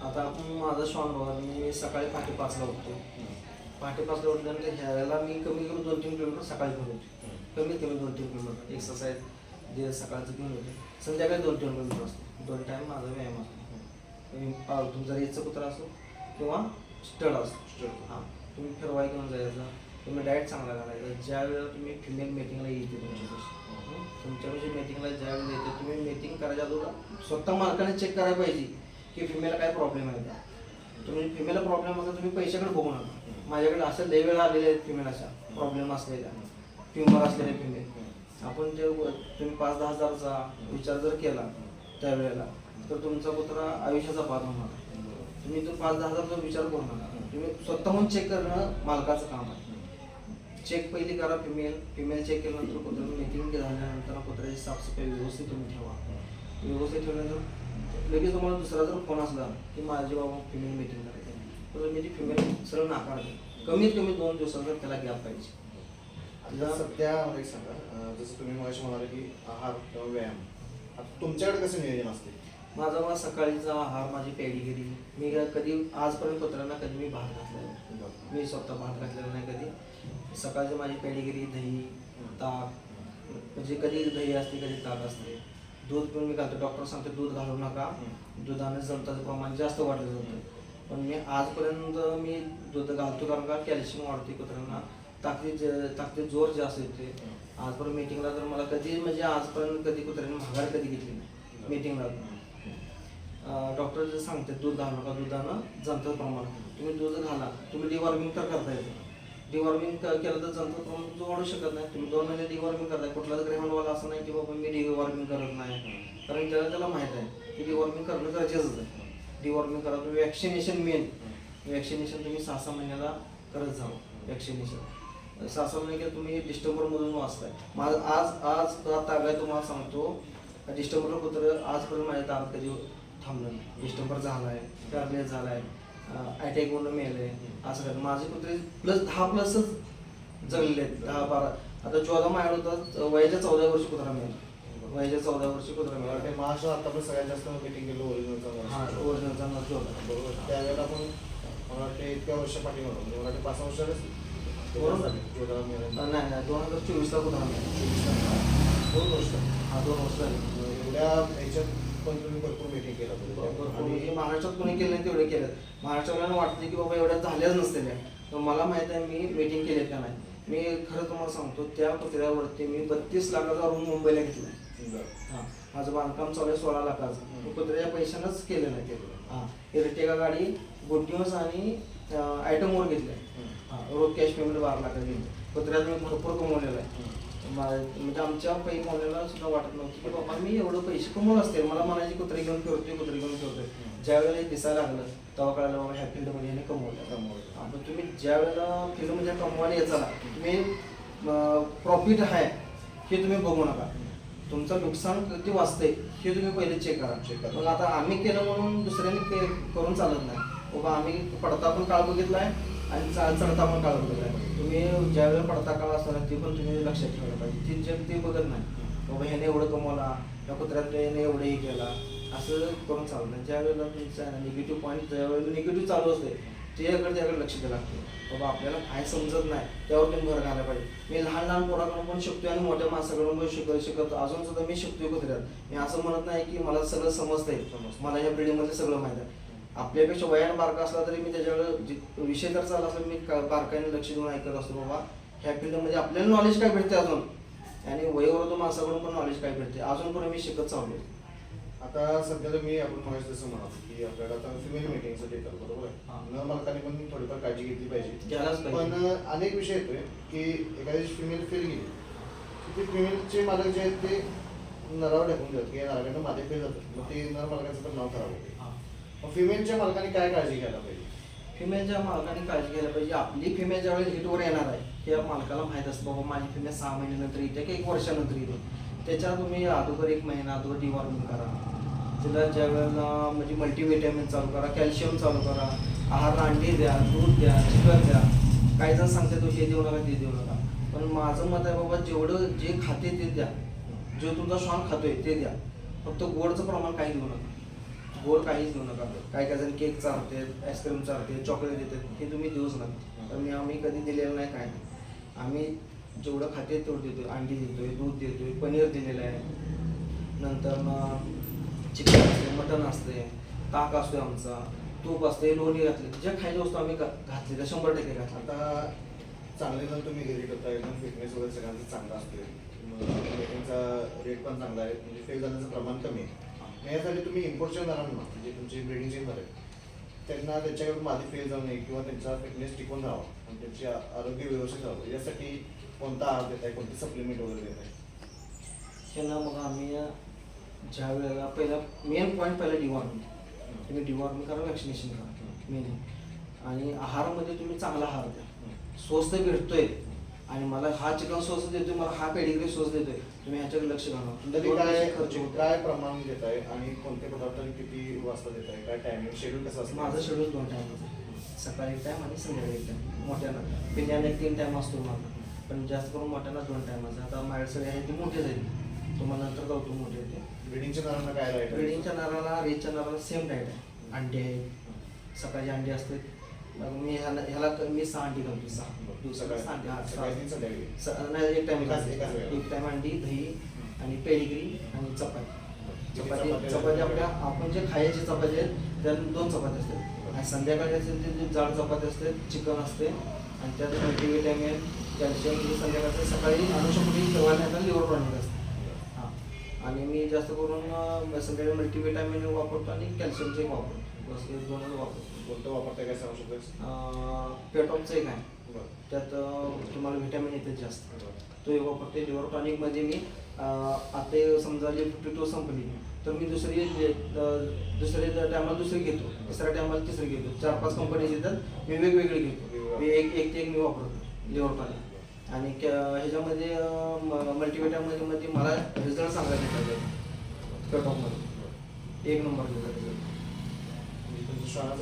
आता आपण माझं श्वान बघा, मी सकाळी 5:30ला उठतो. 5:30ला उठल्यानंतर ह्याला मी कमी करून 2-3 किलोमीटर सकाळी घेऊन येतो, कमीत कमी 2-3 किलोमीटर एक्सरसाइज जे सकाळचं घेऊन येतो. संध्याकाळी 2-3 किलोमीटर असतो, 2 टाईम माझा व्यायाम असतो. तुमचा रेसचा कुत्रा असो किंवा स्टड असतो, हां, तुम्ही फिरवाय घेऊन जायचं, तुम्ही डाएट चांगला घालायचा. ज्या वेळेला तुम्ही फिमेल मीटिंगला येते तुमच्यापाशी मीटिंगला ज्यावेळेला येते, तुम्ही मीटिंग करायच्या अगोदर स्वतः मालकाने चेक करायला पाहिजे की फिमेलला काय प्रॉब्लेम आहे का. तुम्ही फिमेलला प्रॉब्लेम असेल तुम्ही पैशाकडे बघू नका. माझ्याकडे असं लय वेळा आलेले आहेत फिमेल अशा प्रॉब्लेम असलेल्या, ट्युमर असलेले फिमेल. आपण जे तुम्ही 5-10 हजारचा विचार जर केला त्यावेळेला तर तुमचा कुत्रा आयुष्याचा बाद होणार. तुम्ही तो 5-10 हजारचा विचार करू नका, तुम्ही स्वतःहून चेक करणं मालकाचं काम आहे. चेक पहिली करा फिमेल चेक केल्यानंतर कुत्र्याला मीटिंग झाल्यानंतर कुत्र्याची साफसफाई व्यवस्थित तुम्ही ठेवा. व्यवस्थित ठेवल्यानंतर लगेच तुम्हाला दुसरा जर फोन असला की माझी बाबा फिमेल मीटिंग करायची, तर तुम्ही ती फिमेल सरळ नाकारते. कमीत कमी 2 दिवसाचा त्याला गॅप पाहिजे. आता सध्या मला एक सांगा, जसं तुम्ही मगाशी म्हणाले की आहार किंवा व्यायाम, आता तुमच्याकडे कसं नियोजन असते? माझा मग सकाळीचा आहार, माझी पेडीगिरी, मी कधी आजपर्यंत कुत्र्यांना कधी मी भात घातलेला नाही. मी स्वतः भात घातलेला नाही कधी. सकाळची माझी पेडीगिरी, दही, ताक, म्हणजे कधी दही असते कधी ताक असते. दूध पण मी घालतो. डॉक्टर सांगते दूध घालू नका, दुधाने जलताचं प्रमाण जास्त वाढलं जातं. पण मी आजपर्यंत मी दूध घालतो, कारण का कॅल्शियम वाढते कुत्र्यांना, ताकदीत जोर जास्त येते. आजपर्यंत मीटिंगला तर मला कधी म्हणजे आजपर्यंत कधी कुत्र्याने माघार कधी घेतली नाही मीटिंगला. डॉक्टर जे सांगते दूध घालू नका, दुधानं जंतचं प्रमाण. तुम्ही दूध घाला, तुम्ही डिवॉर्मिंग तर करता येतं. डिवॉर्मिंग केलं तर जंतचं प्रमाण वाढू शकत नाही. तुम्ही 2 महिने डिवॉर्मिंग करताय. कुठलाच ग्रेहंडवाला असं नाही की बाबा मी डिवॉर्मिंग करत नाही, कारण त्याला माहीत आहे की डिवॉर्मिंग करणं गरजेचंच आहे. डिवॉर्मिंग करा. तुम्ही वॅक्सिनेशन मेन, वॅक्सिनेशन तुम्ही 6 महिन्याला करत जावं. वॅक्सिनेशन 6 महिने तुम्ही डिस्टेंबरमधून वाचताय. माझं आज तागाय तुम्हाला सांगतो, डिस्टेंबरला कुत्रं आजपर्यंत माझ्या तागात कधी थांबलं नाही. डिस्टेंबर झाला आहे, पॅरलेस झाला आहे, अटॅक होऊन मेले, असं काय. माझे कुत्रे +10+ जगलेले आहेत. 10-12. आता 14 माहेर होतं, वयाच्या 14 वर्षी कुत्रा मिळाला. वयाच्या 14 वर्षी कुत्रा मला मिळाला. वाटतं महाराष्ट्रात आतापर्यंत सगळ्यात जास्त मीटिंग केलं ओरिजिनलचा. हां, ओरिजिनलचा नर्स होता. बरोबर. त्यावेळेला आपण मला वाटतं इतक्या वर्ष पाठीमागं म्हणजे मला वाटतं 5 वर्षालाच बरोबर. नाही 2024ला कुत्रा मिळाला. 2 वर्ष. हा 2 वर्ष झाली. एवढ्या ह्याच्यात पण तुम्ही भरपूर मीटिंग केला भरपूर आणि म्हणजे महाराष्ट्रात कोणी केलं नाही तेवढे केलं. महाराष्ट्राला वाटते की बाबा एवढ्या झाल्याच नसतेल्या, पण मला माहित आहे मी मीटिंग केले का नाही. मी खरं तुम्हाला सांगतो, त्या कुत्र्यावरती मी 32 लाखाचा रूम मुंबईला घेतला. हां, माझं बांधकाम चालू आहे 16 लाखाचं. मी कुत्र्याच्या पैशानंच केलं नाही ते. हां, इर्टिगा गाडी, गुड न्यूज आणि आयटमवर घेतले. हां, रोड कॅश पेमेंट 12 लाखाचं घेतलं. कुत्र्यात मी भरपूर कमवलेलं आहे. म्हणजे आमच्या पाहुण्याला सुद्धा वाटत नव्हतं की बाबा मी एवढं पैसे कमवलं असते. मला म्हणायची कुत्रे घेऊन फिरतोय. ज्या वेळेला हे दिसायला लागलं तेव्हा कळालं बाबा ह्या फील्डमध्ये याने कमवलं. पण तुम्ही ज्या वेळेला फील्डमध्ये कमवायला याचा तुम्ही प्रॉफिट आहे हे तुम्ही बघू नका, तुमचं नुकसान किती वाचतंय हे तुम्ही पहिले चेक करा. मग आता आम्ही केलं म्हणून दुसऱ्यांनी करून चालत नाही. बाबा आम्ही पडता पण काळ बघितलाय आणि चढता पण काळ बघितलाय. तुम्ही ज्या वेळेला पडता काळ असताना ते पण तुम्ही लक्षात ठेवलं पाहिजे. ती जग ते बघत नाही बाबा ह्याने एवढं कमवला, या कुत्र्यात याने एवढं हे केला, असं करून चालत नाही. ज्या वेळेला तुमचा निगेटिव्ह पॉईंट, ज्या वेळेला निगेटिव्ह चालू असते त्याकडे लक्ष द्यायला लागते. बाबा आपल्याला काय समजत नाही त्यावर तुम्ही भर घालायला पाहिजे. मी लहान पोराकडून पण शिकतोय आणि मोठ्या माणसाकडून पण शिकत अजून सुद्धा मी शिकतोय कुत्र्यात. मी असं म्हणत नाही की मला सगळं समजतंय, मला या ब्रिडिंगमध्ये सगळं माहिती आहे. आपल्यापेक्षा वयानं बारका असला तरी मी त्याच्याकडे विषय जर चालला असला मी बारकाईने लक्ष देऊन ऐकत असतो. बाबा ह्या फील्डमध्ये आपल्याला नॉलेज काय भेटते अजून, आणि वयोवृद्ध माणसाकडून पण नॉलेज काय भेटते अजून पण मी शिकत चालू. आता सध्याला मी आपण महेश जसं म्हणालो की आपल्याला आता फिमेल मीटिंगचं येतात बरोबर आहे. न मालकाने पण थोडीफार काळजी घेतली पाहिजे. पण अनेक विषय येतोय की एखादी फिमेल फेल गेली की ते फिमेलचे मालक जे आहेत ते नरावर टाकून देतात की या नराकडनं माझे फेल जातात, मग ते नर मालकाचं पण नाव खराब होते. मग फिमेलच्या मालकाने काय काळजी घ्यायला पाहिजे? फिमेलच्या मालकाने काळजी घ्यायला पाहिजे. आपली फिमेल ज्यावेळेस हिटवर येणार आहे हे मालकाला माहीत असतं. बाबा माझी फिमेल 6 महिन्यानंतर येते की 1 वर्षानंतर येते. त्याच्यावर तुम्ही अगोदर 1 महिना अगोदर डिवॉर्मिंग करा. तिला ज्या वेळेला म्हणजे मल्टीव्हिटॅमिन चालू करा, कॅल्शियम चालू करा, आहार अंडी द्या, दूध द्या, चिकन द्या. काही जण सांगते तो हे देऊ नका ते देऊ नका, पण माझं मत आहे बाबा जेवढं जे खाते ते द्या. जो तुमचा श्वान खातोय ते द्या. फक्त गोडचं प्रमाण काही देऊ नका. गोड काहीच देऊ नका. काही जण केक चालते, आईस्क्रीम चालते, चॉकलेट देतात, हे तुम्ही देऊच नका. तर आम्ही कधी दिलेलं नाही, काय नाही. आम्ही जेवढं खाते तेवढं देतोय. अंडी देतोय, दूध देतोय, पनीर दिलेलं आहे, नंतर चिकन असते, मटन असते, ताक असतोय आमचा, तूप असते, लोणी घातले, ज्या खायच्या वस्तू आम्ही घातलेल्या 100% घातल्या. आता चांगले जण तुम्ही घरी करता, एकदम फिटनेस वगैरे सगळ्यांचं चांगलं असते, मीटिंगचा रेट पण चांगला आहे, म्हणजे फेल जाण्याचं प्रमाण कमी आहे. यासाठी तुम्ही इम्पोर्टच्या दरांना म्हणजे तुमचे ब्रिडिंग चेन झाले त्यांना त्यांच्याकडून माझी फेल जाऊ नये किंवा त्यांचा फिटनेस टिकून राहावं आणि त्यांचे आरोग्य व्यवस्थित राहावं यासाठी कोणता आहार देत आहे, कोणते सप्लिमेंट वगैरे देत आहे? त्यांना मग आम्ही ज्या वेळेला पहिला मेन पॉईंट पहिला डिवॉर्मिंग. तुम्ही डिवॉर्मिंग करा, वॅक्सिनेशन करा मेन. आणि आहारामध्ये तुम्ही चांगला आहार द्या. स्वस्त भेटतोय आणि मला हा चिकन स्वस्त देतोय, मला हा पेडिग्री स्वस्त देतोय, तुम्ही ह्याच्याकडे लक्ष घाला. काय प्रमाण देत आहे आणि कोणते पदार्थ किती वाजता देत आहे, काय टायमिंग शेड्यूल कसं असतं? माझं शेड्यूल 2 टाईमचं आहे, सकाळी 1 टाईम आणि संध्याकाळी 1 टाईम. मोठ्यानं पिण्याने 3 टाईम असतो माझा, पण जास्त करून मोठ्यानं 2 टाईमाचं. आता माझ्याकडे आहे ती मोठे जाईल, तुम्हाला नंतर जाऊ मोठे येते. ब्रिडिंगच्या नरांना काय राईट आहे? ब्रिडिंगच्या नराला रेजच्या नराला सेम डाएट आहे. अंडे आहेत, सकाळी अंडे असतात. मग मी ह्याला मी 6 अंडी घालतो. 6 दिवसाला 6 अंडी. सकाळी तीन संध्याकाळी? नाही, एक टाइम एकाच वेळेला? एक टाइम अंडी, दही आणि पेडिग्री आणि चपाती. चपाती आपल्या आपण जे खायची चपाती आहेत त्यात 2 चपाती असतात आणि संध्याकाळी असेल ते जाड चपाती असते, चिकन असते आणि त्यात मल्टीव्हिटॅमिन, कॅल्शियम म्हणजे संध्याकाळचं सकाळी अनुषंगाने ठेवायला लिव्हर टॉनिक असते. हां, आणि मी जास्त करून संध्याकाळी मल्टीव्हिटॅमिन वापरतो आणि कॅल्शियमचं एक वापरतो. बस हे 2च वापरतो. कोणतं वापरताय काय सांगू शकतो? पेटॉपचं एक आहे, त्यात तुम्हाला व्हिटॅमिन येते जास्त, तो एक वापरते. लिव्हर टॉनिकमध्ये मी आता समजा 52 संपली तर मी दुसऱ्या टायमाला दुसरी घेतो, तिसऱ्या टायमाला तिसरी घेतो. 4-5 कंपनीज येतात, मी वेगवेगळे घेतो. मी एक ते एक मी वापरतो लिव्हर टॉनिक. आणि ह्याच्यामध्ये मल्टीव्हिटॅमिनमध्ये मला रिझल्ट चांगला भेटला पेटॉपमध्ये, 1 नंबर रिझल्ट.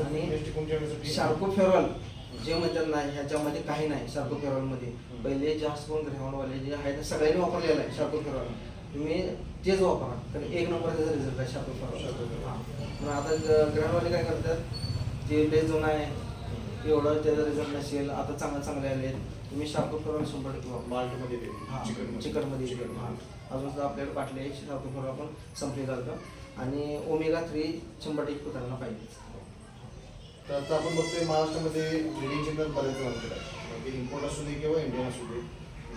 आणि शार्कोफेरॉल जे म्हणतात नाही, ह्याच्यामध्ये काही नाही. शार्कोफेरॉलमध्ये पहिले जास्त करून ग्रहणवाले जे आहेत सगळ्यांनी वापरलेलं आहे शार्कोफेरॉल. तुम्ही तेच वापरा, कारण 1 नंबर त्याचा रिझल्ट आहे शार्कोफेरॉल. हां, पण आता ग्रहणवाले काय करतात, ते लय जुनं आहे, एवढं त्याचा रिझल्ट नसेल, आता चांगले आले. तुम्ही शार्कोफेरॉल 100% वापरा. माल्टमध्ये चिकनमध्ये. हां, अजून सुद्धा आपल्याकडे बाटले शार्कोफेरॉल आपण संपले घालतो. आणि ओमेगा 3 100% कुत्र्यांना पाहिजे. तर आता आपण बघतोय महाराष्ट्रामध्ये ब्रिडिंग सेंटर बरेच नंतर आहे, म्हणजे इम्पोर्ट असू दे किंवा इंडियन असू दे,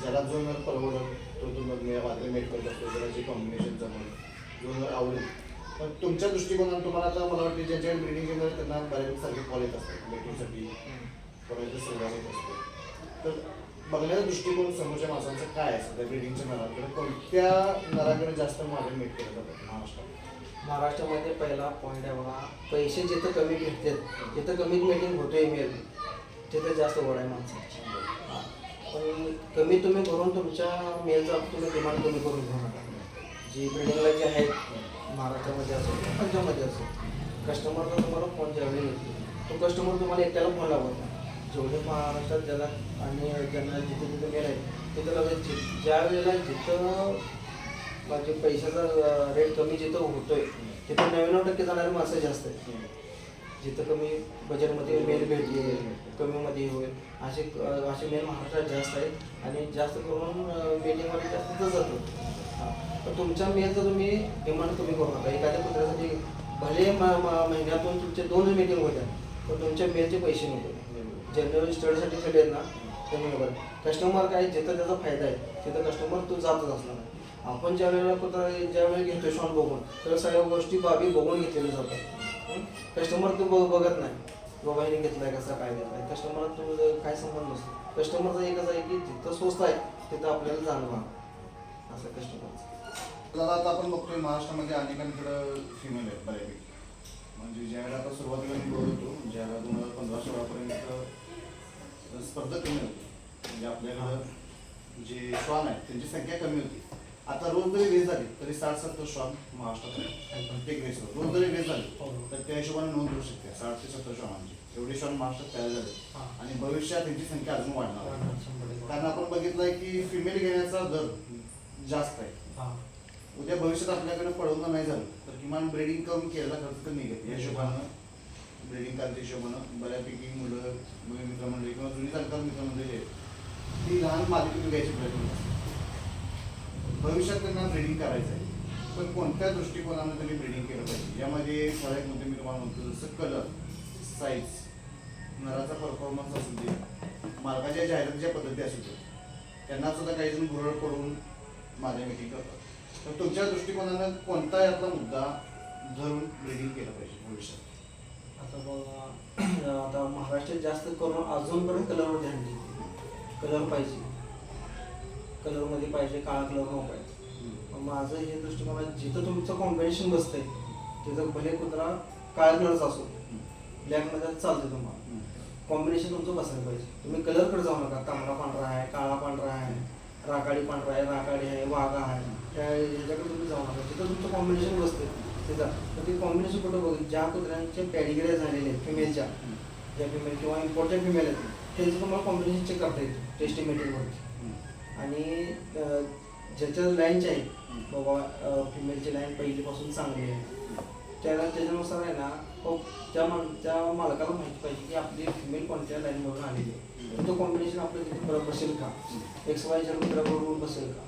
ज्याला जो नर परवडत तो मग वाटले मेट करत असतो, ज्याला जे कॉम्बिनेशनचा म्हणून जो नर आवडेल. पण तुमच्या दृष्टिकोनातून तुम्हाला आता मला वाटते ज्यांच्याकडे ब्रिडिंग सेंटर त्यांना बऱ्यापैकी सारखे कॉल येत असतात मेटिंगसाठी, कोणाचे सहभाग येत असतो. तर बघण्याचा दृष्टिकोन समोरच्या माणसांचा काय आहे सध्या ब्रिडिंगच्या नराकडे, कोणत्या नराकडे जास्त मागे मेट केलं जातात महाराष्ट्रात? महाराष्ट्रामध्ये पहिला पॉईंट आहे बघा, पैसे जिथं कमी भेटतात जिथं कमीत मीटिंग होतोय मेल तिथं जास्त ओढ आहे माणसाची. पण कमी तुम्ही करून तुमच्या मेलचा तुम्ही डिमांड कमी करून घेऊ नका. जी ब्रिडिंगला जे आहेत महाराष्ट्रामध्ये असो किंवा पंजाबमध्ये असो, कस्टमरचा तुम्हाला फोन ज्यावेळी येतो तो कस्टमर तुम्हाला एकट्याला फोन लावत नाही. जेवढे महाराष्ट्रात ज्याला आणि ज्यांना जिथे जिथे मेल आहे तिथं लगेच ज्या वेळेला जिथं म्हणजे पैशाचा रेट कमी जिथं होतोय तिथं 99% जाणारी माणसं जास्त आहेत. जिथं कमी बजेटमध्ये मेल भेटेल, कमीमध्ये होईल असे मेल महाराष्ट्रात जास्त आहेत आणि जास्त करून मेलिंगमध्ये जास्त तिथं जातो. तर तुमच्या मेलचं तुम्ही डिमांड कमी करू नका. एखाद्या कुत्र्यासाठी भले महिन्यातून तुमचे 2 मीटिंग होत्या पण तुमच्या मेलचे पैसे नको. जनरल स्टडीसाठी खेळ आहेत ना त्यांनी नको. कस्टमर काय जिथं त्याचा फायदा आहे तिथं कस्टमर तो जातच असणार. आपण ज्या वेळेला कुत्रा ज्यावेळी घेतो शॉन बघून तर सगळ्या गोष्टी बाबी बघून घेतलेल्या जातात. कस्टमर तो बघत नाही बाबा हिने घेतलाय कसा काय घेतलाय. कस्टमर तो काय संबंध नसतो. कस्टमरचा एकच आहे की जिथं स्वस्त आहे तिथं आपल्याला जाणवा असं कस्टमरचं. दादा आता आपण बघतोय महाराष्ट्रामध्ये अनेकांकडं फिमेल आहेत बऱ्यापैकी. म्हणजे ज्यावेळेला आता सुरुवातीला मी बोलत होतो ज्यावेळेला 2015-16 स्पर्धा कमी होती, म्हणजे आपल्याकडं जे श्वान आहेत त्यांची संख्या कमी होती. आता रोज जरी रेस झाली तरी 60-70 श्वान महाराष्ट्रात आहेत प्रत्येक रेसवर. रोज जरी रेस झाली तर त्या हिशोबाने नोंद होऊ शकते 60 ते 70 श्वानांची. एवढे श्वान महाराष्ट्रात तयार झाले आणि भविष्यात त्यांची संख्या अजून वाढणार. कारण आपण बघितलंय की फिमेल घेण्याचा दर जास्त आहे. उद्या भविष्यात आपल्याकडे पळवणं नाही झालं तर किमान ब्रीडिंग करून केलेला खर्च कमी घेते. या हिशोबानं ब्रीडिंग करायच्या हिशोबानं बऱ्यापैकी मुलं मित्रमंडळी किंवा जुनी जाणकार मित्रमंडळी आहेत ती लहान मालिकेतून घ्यायची प्रयत्न करतात. भविष्यात त्यांना ब्रीडिंग करायचं आहे पण कोणत्या दृष्टिकोनानं त्यांनी ब्रीडिंग केलं पाहिजे यामध्ये सगळ्यात मुद्दे मी तुम्हाला म्हणतो जसं कलर, साईज, नराचा परफॉर्मन्स असू दे, मालकाच्या जाहिरातीच्या पद्धती असू दे, त्यांना सुद्धा काही जण गुरळ पडून माझ्या मीटिंग करतात. तर तुमच्या दृष्टिकोनानं कोणता यातला मुद्दा धरून ब्रीडिंग केलं पाहिजे भविष्यात? आता बघा आता महाराष्ट्रात जास्त करून अजूनपर्यंत कलरवर ध्यान देते. कलर पाहिजे, कलरमध्ये पाहिजे, काळा कलर नको पाहिजे. माझं हे दृष्टिकोन आहे जिथं तुमचं कॉम्बिनेशन बसतंय तिथं भले कुत्रा काळ्या कलरचा असो ब्लॅकमध्ये चालतं तुम्हाला कॉम्बिनेशन तुमचं बसायला पाहिजे. तुम्ही कलरकडे जाऊ नका. तांबडा पांढरा आहे, काळा पांढरा आहे, राखाडी पांढरा आहे, राखाडी आहे, वाघा आहे, ह्याच्याकडे तुम्ही जाऊ नका. जिथं तुमचं कॉम्बिनेशन बसते तिथं तर ते कॉम्बिनेशन कुठं बघेल ज्या कुत्र्यांचे पॅडिग्री झालेले आहेत फिमेलच्या, ज्या फिमेल किंवा इम्पॉर्टंट फिमेल आहेत त्यांचं तुम्हाला कॉम्बिनेशन चेक करता येतं टेस्टिमेटिंगवरती. आणि ज्याच्या लाईनचे आहेत बाबा फिमेलची लाईन पहिलीपासून चांगली आहे त्याच्यानुसार आहे ना त्या मालकाला माहिती पाहिजे की आपली फिमेल कोणत्या लाईनमधून आलेली आहे तो कॉम्बिनेशन आपलं तिथे बरोबर बसेल का XY बरोबर बसेल का.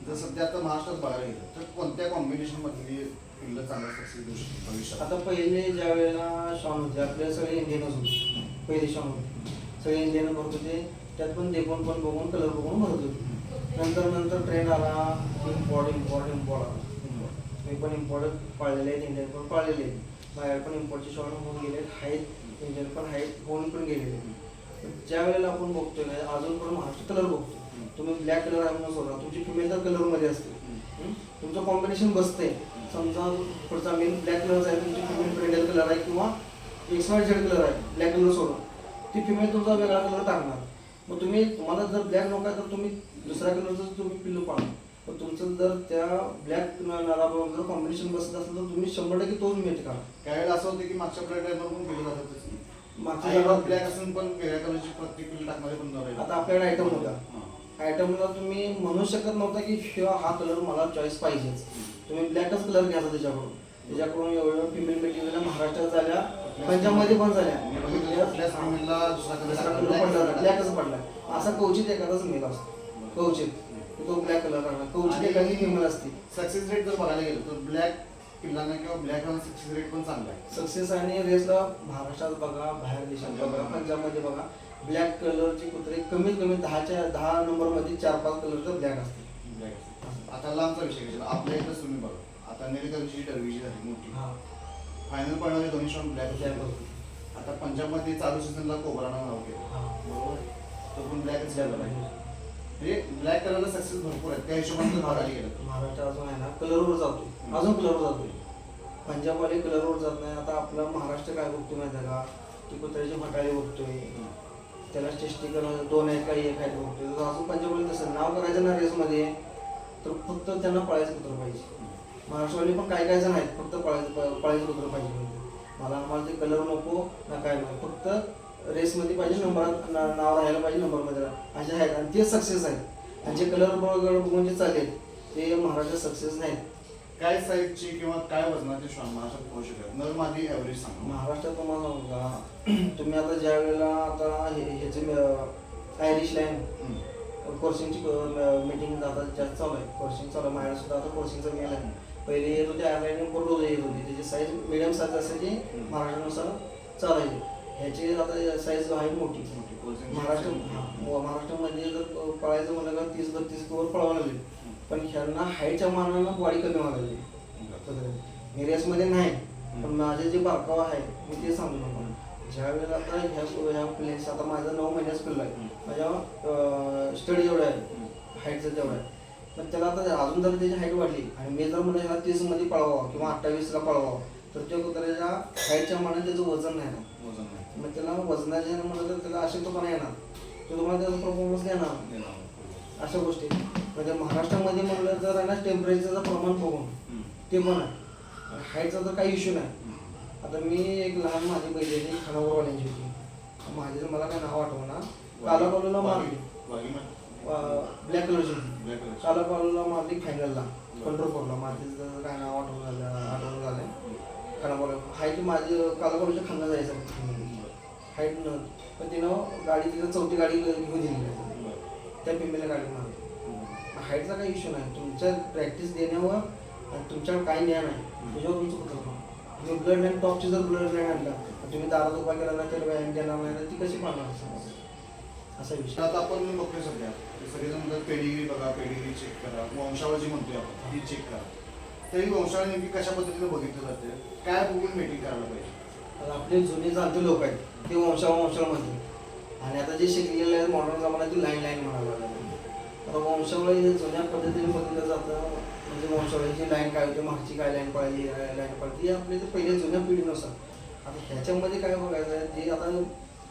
जर सध्या आता महाराष्ट्रात बघायला गेलं तर कोणत्या कॉम्बिनेशन मधली पिल्लं चांगलं सक्सेस देऊ शकतो भविष्यात? आता पहिले ज्या वेळेला शॉन होते आपले सगळे इंडियनच होते पहिले शॉन होते सगळे इंडियन भरत होते त्यात पण देखून पण बघून कलर बघून भरत होते नंतर ट्रेंड आला इम्पॉर्ट आला मी पण इम्पॉर्ट पाळलेले आहेत इंडियन पण पाळलेले आहेत बाहेर पण इम्पॉर्टचे शॉर्ट होऊन गेले आहेत इंडियन पण आहेत होऊन पण गेलेले ज्या वेळेला आपण बघतोय ना अजून पण महाराष्ट्र कलर बघतो तुम्ही ब्लॅक कलर आहे म्हणून सोडा तुमची फिमेल तर कलरमध्ये असते तुमचं कॉम्बिनेशन बसते समजा पुढचा मेल ब्लॅक कलर आहे तुमची फिमेल रेड कलर आहे किंवा XY कलर आहे ब्लॅक कलर सोडून ती फिमेल तुमचा वेगळा कलर टाकणार मग तुम्हाला जर ब्लॅक नको आहे तर तुम्ही दुसऱ्या कलरचं तुम्ही पिल्लू पाळा पण तुमचं जर त्या ब्लॅक नराबरोबर जर कॉम्बिनेशन बसत असेल तर तुम्ही 100% तोच मेट करा. काही वेळेला असं होतं की मागच्या प्लेटवर पण केलं जातं मागच्या ब्लॅक असून पण वेगळ्या कलरची प्रत्येक पिल्लं टाकणारे पण नव्हे. आता आपल्याकडे आयटम होता आयटमला तुम्ही म्हणू शकत नव्हता की शिवा हा कलर मला चॉईस पाहिजेच तुम्ही ब्लॅकच कलर घ्यायचा त्याच्याकडून एवढं फिमेल मेटीरियल महाराष्ट्रात झाल्या पंजाबमध्ये पण झाल्या ब्लॅकच पडला असा कवचित एखादाच मेल असतो कवचित तो ब्लॅक कलर लागला कवचित एखादी फिमेल असते. सक्सेस रेट जर बघायला गेलं तर ब्लॅक पिल्लांना किंवा ब्लॅक सक्सेस रेट पण चांगला आहे. सक्सेस आणि रेसला महाराष्ट्रात बघा बाहेर देशात बघा पंजाबमध्ये बघा ब्लॅक कलरचे कुत्रे कमीत कमी 10 नंबरमध्ये 4-5 कलरचं ब्लॅक असते. आता लांबचा विषय घ्यायचा आपल्या इथं तुम्ही बघा आता नेलकलची टरवीची झाली मोठी फायनल पडणारे दोन्ही शॉट ब्लॅक आता पंजाबमध्ये चालू सीझनला कोबरानं नाव केलं बरोबर तो पण ब्लॅकच झाला म्हणजे ब्लॅक कलरला सक्सेस भरपूर आहे त्या हिशोबाने बघायला गेलं महाराष्ट्र अजून आहे ना कलरवर जातोय अजून कलरवर जातोय पंजाबवाले कलरवर जात नाही. आता आपला महाराष्ट्र काय बघतोय माहिती आहे का ती कुत्र्याची फटाळी बघतोय त्याला टेस्टिकल 2 आहेत काही 1 आहेत बघतोय अजून पंजाबवाले तसं नाव करायचं ना रेसमध्ये तर फक्त त्यांना पळायचं कुत्रं पाहिजे. महाराष्ट्रवाले पण काय जण आहेत फक्त पळायचं कुत्रं पाहिजे आम्हाला ते कलर नको ना काय नाही फक्त रेसमध्ये पाहिजे नंबरात नाव राहायला पाहिजे नंबरमध्ये असे आहेत आणि ते सक्सेस आहेत आणि जे कलर बघून जे चालेल ते महाराष्ट्रात सक्सेस नाहीत. काय साईजची किंवा काय वजनाचे श्वान महाराष्ट्रात पोहू शकतात नर मादी ॲव्हरेज सांगा. महाराष्ट्रात तुम्हाला सांगू का तुम्ही आता ज्या वेळेला आता ह्याचे आयरिश लाईन कोर्सिंगची मीटिंग आता जास्त चालू आहे कोर्सिंग चालू आहे माझ्याकडे सुद्धा आता कोर्सिंगचं मेल आहे पहिले येत होते आयलाईन रोज येत होती त्याची साईज मिडियम साईज असायची महाराष्ट्रानुसार चालायची ह्याची आता साईज आहे मोठी महाराष्ट्रामध्ये जर पळायचं म्हणलं का 30-32 कवर पळावं लागेल पण ह्यांना हाईटच्या मानानं बॉडी कमी व्हायला लागली एरियासमध्ये नाही पण माझे जे बारकाव आहे मी ते सांगू नका ज्या वेळेला आता ह्या प्लेस आता माझा 9 महिन्याच पिल्ला आहे माझ्या स्टडी जेवढं आहे हाईटचं तेवढं आहे पण त्याला आता अजून जर त्याची हाईट वाढली आणि मी जर म्हणलं ह्याला 30 मध्ये पळवावं किंवा 28ला पळवावं तर त्या कुत्र्याच्या हाईटच्या मानाने त्याचं वजन नाही ना मग त्याला वजनाच्या म्हणलं तर त्याला अशक्तपणा येणार तो तुम्हाला त्याचा परफॉर्मन्स देणार अशा गोष्टी म्हणजे महाराष्ट्रामध्ये म्हणलं तर आहे ना टेम्परेचरचं प्रमाण बघून ते पण आहे हाईटचा तर काही इश्यू नाही. आता मी एक लहान माझी पहिली खानापूरवाल्यांची होती माझी जर मला काय नाव आठवना कालापालूला मारली ब्लॅक कलरची कालापालूला मारली फायनलला पंढरपूरला माझी जर काय नाव आठवण झालं खानापूर हाईट माझी कालापालूच्या खांदा जायचं हाईट न पण तिनं गाडी तिथं 4थी गाडी घेऊन दिली त्या पिंपीला गाडी मारली. हाईटचा काही इश्यू नाही तुमच्या प्रॅक्टिस देण्यावर आणि तुमच्याकडे काही ज्ञान आहे त्याच्यावर तुमचं कुठं तुम्ही ब्लड लाईन टॉपची जर ब्लड लाईन आणला तुम्ही दारात उभा केला नाही तर व्यायाम देणार नाही ती कशी पाहणार असा विषय. आता आपण बघतोय सध्या सगळेजण म्हणतात पेडिग्री बघा पेडिग्री चेक करा वंशावळ जी म्हणतोय आपण ती चेक करा तरी वंशावळ नेमकी कशा पद्धतीने बघितलं जाते काय बघून मीटिंग करायला पाहिजे. आपले जुने जाणते लोक आहेत ते वंशावळमध्ये आणि आता जे शिकलेले आहेत मॉडर्न जमान्यात ती लाईन म्हणायला लागले. आता वंशावळ हे जुन्या पद्धतीने बघितलं जातं म्हणजे वंशावळीची लाईन काय होते मागची काय लाईन पळाली लाईन पळाली ही आपली पहिल्या जुन्या पिढीनुसार. आता ह्याच्यामध्ये काय बघायचं आहे जे आता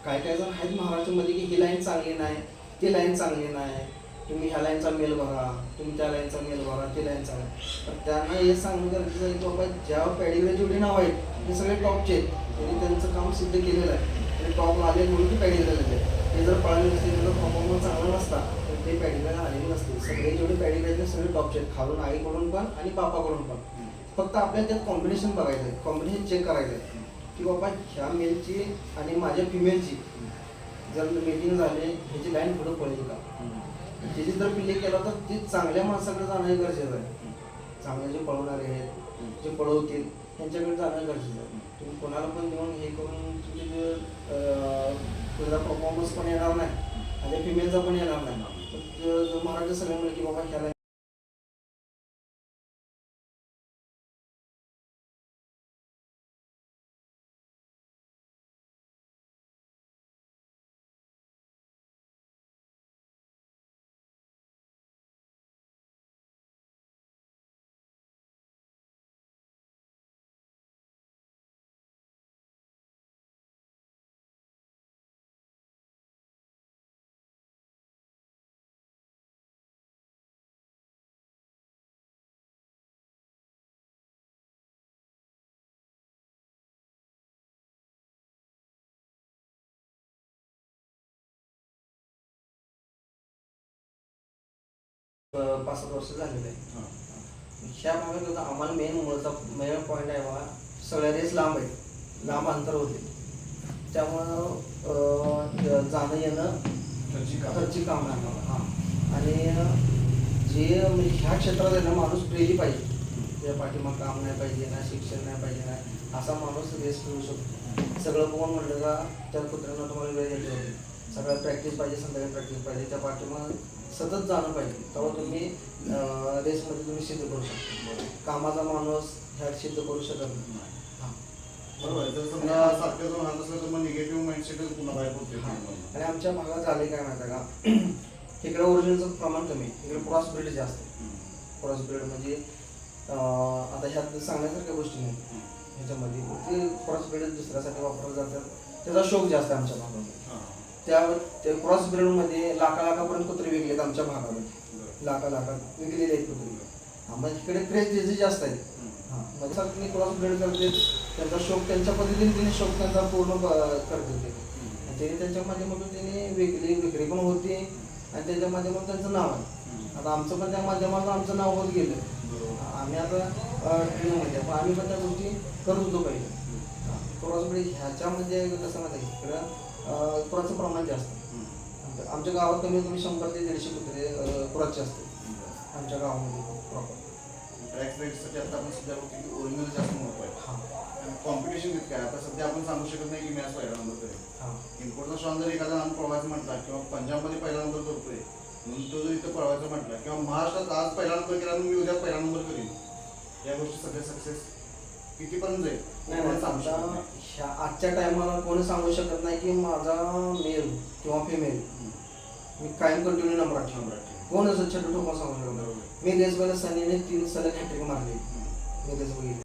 काय जण आहेत महाराष्ट्रामध्ये की ही लाईन चांगली नाही ती लाईन चांगली नाही तुम्ही ह्या लाईनचा मेल भरा तुम्ही त्या लाईनचा मेल भरा ती लाईन चांगली पण त्यांना हे सांगणं गरजेचं आहे की बाबा ज्या पॅडीवर जेवढे नाव आहेत ते सगळे टॉपचे आहेत त्यांनी त्यांचं काम सिद्ध केलेलं आहे आणि टॉपला आले म्हणून ते पॅडी झालेले आहे ते ते जर पळाले नसते त्याचा परफॉर्मन्स चांगला नसता तर ते पॅडीला आलेले नसते. सगळे जेवढे पॅडी आहेत सगळे टॉपचे आहेत, खालून आईकडून पण आणि पापाकडून पण. फक्त आपल्याला त्यात कॉम्बिनेशन बघायचं आहे, कॉम्बिनेशन चेक करायचं आहे की बाबा ह्या मेलची आणि माझ्या फिमेलची जर मीटिंग झाली ह्याची लाईन पुढं पडेल का. त्याची जर पिल्ले केला तर ती चांगल्या माणसाकडे जाणं गरजेचं आहे. चांगले जे पळवणारे आहेत जे पळवतील त्यांच्याकडे जाणं गरजेचं आहे. तुम्ही कोणाला पण देऊन हे करून तुमचे जे तुझा परफॉर्मन्स पण येणार नाही आणि फिमेलचा पण येणार नाही. तर महाराज सगळे म्हणले की बाबा ह्याला पाच 7 वर्ष झालेलं आहे. ह्या भागात होता आम्हाला मेन पॉईंट आहे बघा, सगळ्या रेस लांब आहेत, लांब अंतर होते. त्यामुळं जाणं येणं खर्ची काम आहे आम्हाला. हां, आणि जे म्हणजे ह्या क्षेत्रात आहे ना माणूस प्रेरी पाहिजे. त्या पाठीमाग काम नाही पाहिजे ना, शिक्षण नाही पाहिजे ना, असा माणूस रेस करू शकतो. सगळं कोण म्हटलं का त्या कुत्र्यांना तुम्हाला वेळ द्यायची होती. सगळ्यात प्रॅक्टिस पाहिजे, संध्याकाळी प्रॅक्टिस पाहिजे, त्या पाठीमाग सतत जाणं पाहिजे. तेव्हा तुम्ही रेसमध्ये तुम्ही सिद्ध करू शकता. कामाचा माणूस ह्यात सिद्ध करू शकत नाही. हां, बरोबर आहे. जर समजा सारखं जर म्हणत असलं तर मग निगेटिव्ह माइंडसेटच पुन्हा बाहेर पडते. आणि आमच्या भागात झाले काय माहिती आहे का, इकडे ओरिजिनलचं प्रमाण कमी आहे, इकडे क्रॉस ब्रीड जास्त आहे. क्रॉस ब्रीड म्हणजे आता ह्यात सांगण्यासारख्या गोष्टी नाही. ह्याच्यामध्ये ते क्रॉस ब्रीड दुसऱ्यासाठी वापरलं जातात, त्याचा शौक जास्त आहे आमच्या भागामध्ये. त्या क्रॉस ब्रीडमध्ये लाखापर्यंत कुत्रे विकलेत आमच्या भागामध्ये, लाखात विकलेले आहेत कुत्रे. मग इकडे क्रेज त्याचे जास्त आहेत. हां, म्हणजे सर तुम्ही क्रॉस ब्रीड करते, त्यांचा शौक त्यांच्या पद्धतीने त्यांनी शौक त्यांचा पूर्ण करते ते त्यांच्या माध्यमातून त्यांनी विक्री पण होते आणि त्यांच्या माध्यमातून त्यांचं नाव आहे. आता आमचं पण त्या माध्यमातून आमचं नाव होत गेलं. आम्ही आता ट्रेनिंगमध्ये पण आम्ही पण त्या गोष्टी करत होतो पहिले. क्रॉस ब्रीड ह्याच्यामध्ये कसं माहिती आहे, इकडं क्रॉसचं प्रमाण जास्त. आमच्या गावात कमीत कमी 100 ते 150 कुत्रे क्रॉसचे असते आमच्या गावामध्ये प्रॉपर. ट्रॅक्स रेससाठी आता आपण सध्या बघतो की ओरिजिनल जास्त महत्व आहे. आणि कॉम्पिटिशन किती काय आता सध्या आपण सांगू शकत नाही की मॅच पहिला नंबर करेल. इम्पोर्टचा श्वान जर एखादा नाम पळवायचं म्हटला किंवा पंजाबमध्ये पहिला नंबर करतोय म्हणून तो जर इथं पळवायचा म्हटला किंवा महाराष्ट्रात आज पहिला नंबर केला मी उद्या पहिला नंबर करेन, या गोष्टी सध्या सक्सेस कितीपर्यंत जाईल नाही सांगू शकत नाही. आजच्या टायमाला कोणी सांगू शकत नाही की माझा मेल किंवा फिमेल मी कायम कंटिन्यू नंबर ठेवणार. कोण असं छोटं ठोकून सांगू शकत नाही. मी रेस बघा सनीने 3 सलग हॅट्रिक मारली. मी रेस बघितली.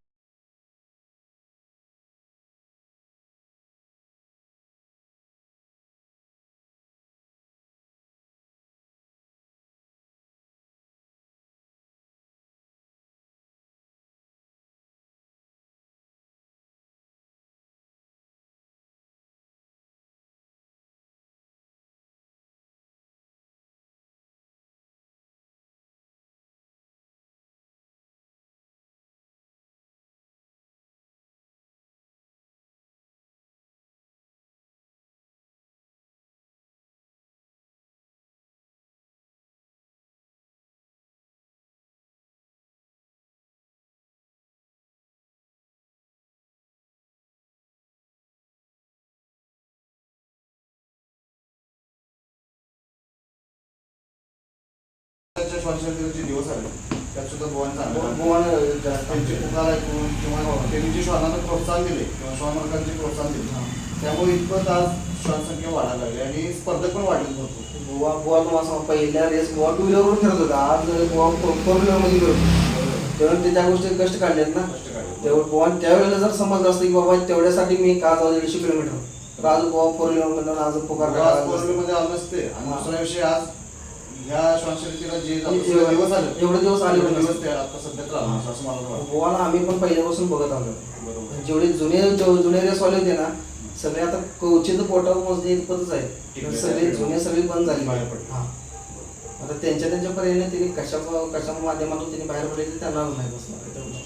श्वान शर्यतीचे दिवस आले त्यात सुद्धा भुवन त्यांचे पुकार ऐकून किंवा त्यांनी जे श्वानांना प्रोत्साहन दिले किंवा श्वान मालकांचे प्रोत्साहन दिले त्यामुळे इतपत आज श्वान संख्या वाढायला लागली आणि स्पर्धक पण वाढले भरपूर. गोवा तुम्हाला पहिल्या रेस गोवा 2 व्हीलरवर फिरत होता, आज गोवा 4 व्हीलरमध्ये फिरतो. तेव्हा ते त्या गोष्टी कष्ट काढलेत ना. तेवढं गोवा त्यावेळेला जर समजलं असतं की बाबा तेवढ्यासाठी मी का जाऊ 150 किलोमीटर, तर आज गोवा 4 व्हीलरमधून आज पुकार मध्ये आलं नसते. आणि दुसरा विषय आज ह्या श्वान शर्यतीला जे दिवस आले एवढे दिवस आले दिवस ते आता सध्या राहणार असं मला वाटतं. गोवाला आम्ही पण पहिल्यापासून बघत आलो. बरोबर. जेवढे जुने रेसवाले होते ना सगळे आता कोचिंग पोटावर मोजणे इतपतच आहे. ठीक सगळे आहे. जुने सगळे बंद झाले. बाहेर पडले. हा. आता त्यांच्या पर्यायाने त्यांनी कशा माध्यमातून त्यांनी बाहेर पडायचे त्यांना नाही बसणार तेवढं.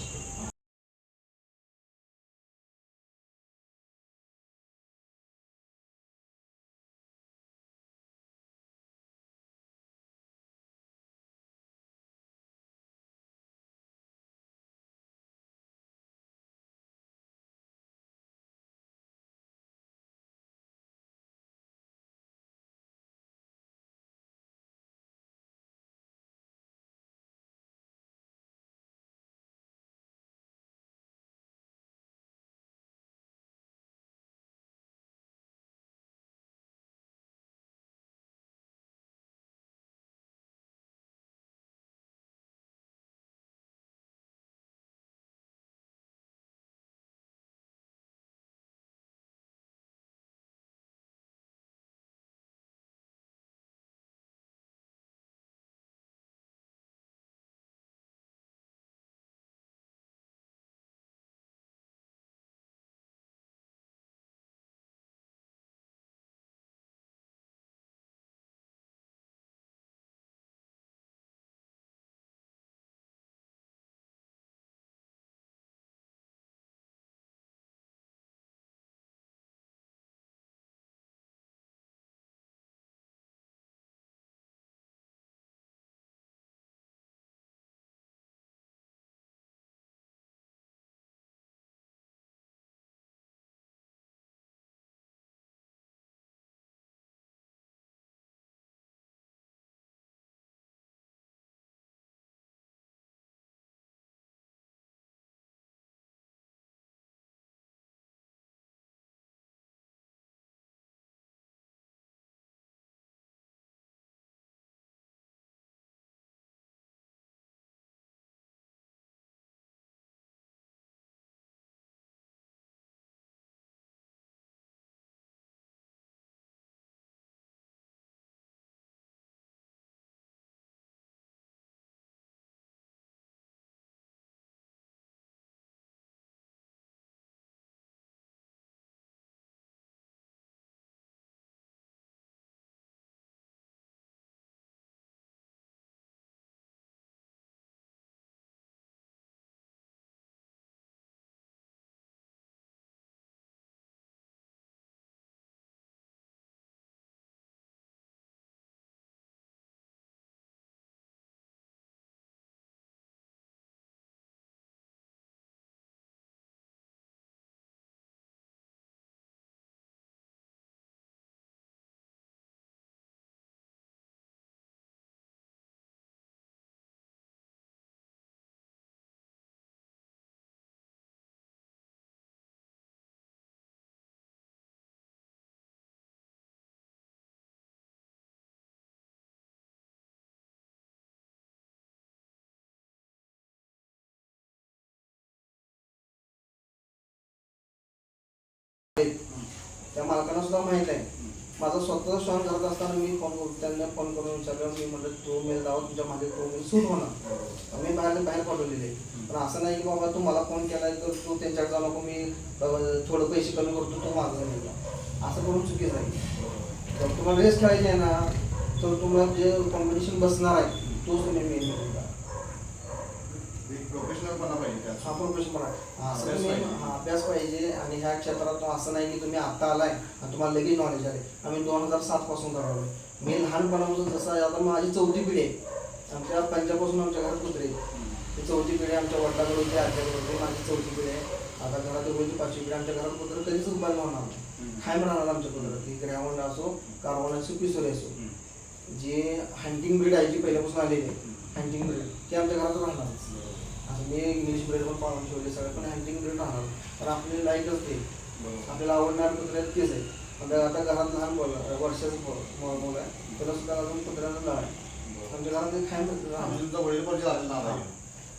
त्या मालकांना सुद्धा माहित आहे. माझा स्वतःचा श्वान करत असताना मी त्यांना फोन करून विचारलं. मी म्हटलं तो मेल दावा तुमच्या मागे तो मेल सूट होणार. मी बाहेर पाठवलेले. पण असं नाही की बाबा तू मला फोन केलाय तर तू त्यांच्याकडे जाऊ नको, मी थोडं पैसे कमी करतो तो माझा नाही का, असं करून चुकीचं आहे. जर तुम्हाला रेस खेळायची आहे ना तर तुम्हाला जे कॉम्पिटिशन बसणार आहे तोच तुम्ही मेन करून द्या. प्रोफेशनलपणा पाहिजे त्यात. हा प्रोफेशनल अभ्यास पाहिजे. आणि ह्या क्षेत्रात असं नाही की तुम्ही आता आलाय आणि तुम्हाला लगेच नॉलेज आले. आम्ही 2007 पासून करावं. मी लहानपणापासून जसं आता माझी 4थी पिढी आहे. आमच्या पंजाबपासून आमच्या घरात कुत्रे ते 4थी पिढी आमच्या वडिलांकडे होती, आजच्याकडे होते. माझी 4थी पिढी आहे. आता घरात होती 5वी पिढी. आमच्या घरात कुत्र कधीच उभारलं होणार नाही. कायम राहणार आमच्या कुत्र. ती ग्रॅमंड असो, कारवण असो, पिसोरी असो. जे हंटिंग ब्रीड आहे जी पहिल्यापासून आलेली आहे हंटिंग ब्रीड ते आमच्या घरात राहणार. असं मी इंग्लिश ब्रीड पण पाळून ठेवले सगळे, पण हंटिंग ब्रीड राहणार. तर आपली लाईकच ते आपल्याला आवडणार कुत्र्यात तेच आहे. म्हणजे आता घरात लहान वर्षाचं मुलं आहे त्याला सुद्धा अजून कुत्र्याचं नाव आहे. आमच्या घरात ते खायला वडील पण झालेलं आहे.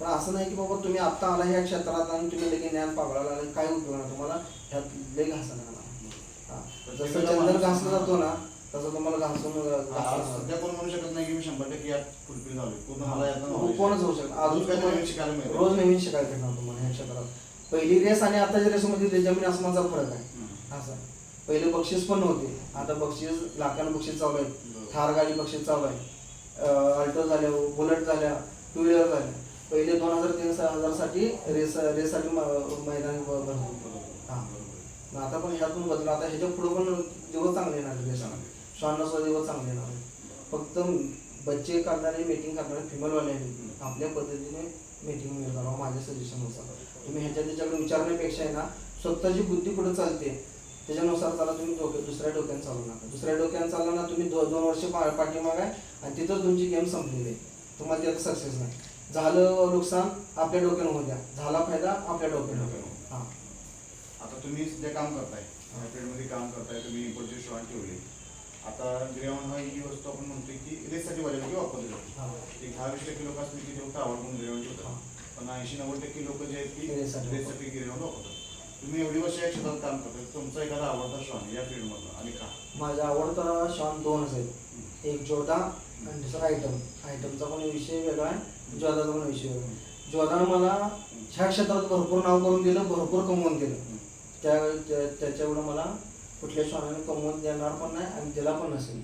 पण असं नाही की बाबा तुम्ही आत्ता आला ह्या क्षेत्रात आणि तुम्ही लगेच ज्ञान पाबळाला आले काय उपयोग नाही तुम्हाला. ह्यात लय घासा लागणार. जसं चंदन घासला जातो ना तसं तुम्हाला घासून सध्या कोण म्हणू शकत नाही की मी 100% यात फुलफिल झालोय. पूर्ण मला यातनं कोणच होऊ शकत. अजून काय नवीन शिकायला मिळेल. रोज नवीन शिकायला भेटणार तुम्हाला ह्या क्षेत्रात. पहिली रेस आणि आताच्या रेसमध्ये जमीन आसमानचा फरक आहे. असं पहिले बक्षीस पण नव्हते, आता बक्षीस लाखांना बक्षीस चालू आहे. थार गाडी बक्षीस चालू आहे, अल्टो झाल्या, बुलेट झाल्या, टू व्हीलर झाल्या. पहिले 2000-3000 साठी रेससाठी मैदान भरतो. हां, आता पण ह्यातून बदल. आता ह्याच्या पुढे पण दिवस चांगले येणार देशाला, श्वानला सुद्धा दिवस चांगले येणार आहे. फक्त बच्चे करणारे, मीटिंग करणारे फिमेलवाल्यांनी आपल्या पद्धतीने मीटिंग करावं माझ्या सजेशननुसार. तुम्ही ह्याच्या त्याच्याकडे विचारण्यापेक्षा आहे ना, स्वतःची बुद्धी कुठं चालते त्याच्यानुसार त्याला तुम्ही दुसऱ्या डोक्यानं चालू नका. दुसऱ्या डोक्यानं चालला ना तुम्ही 2 वर्ष पाठीमाग आहे आणि तिथं तुमची गेम संपलेली आहे. तुम्हाला त्यात सक्सेस नाही. झालं नुकसान आपल्या डोक्यानं होऊ द्या, झाला फायदा आपल्या डोक्यानं. हां, आता तुम्ही सध्या काम करताय, फील्डमध्ये काम करताय, तुम्ही इम्पोर्टचे शॉट ठेवले. आता ग्रेव्हन ही वस्तू आपण म्हणतोय की रेससाठी बऱ्यापैकी वापरली जाते. एक 10-20% लोक असतील की लोक आवडून ग्रेव्हन ठेवतात, पण 80-90% लोक जे आहेत की रेससाठी ग्रेव्हन वापरतात. तुम्ही एवढी वर्ष या क्षेत्रात काम करताय, तुमचा एखादा आवडता शॉन या फील्डमधला आणि का? माझा आवडता शॉन 2च आहेत, एक जोधा आणि दुसरा आयटम. आयटमचा पण विषय वेगळा आहे, जोधाचा पण विषय वेगळा. जोधानं मला ह्या क्षेत्रात भरपूर नाव करून दिलं, भरपूर कमवून दिलं. त्याच्या एवढं मला कुठल्या शॉनाने कमवून देणार पण नाही आणि दिला पण नसेल.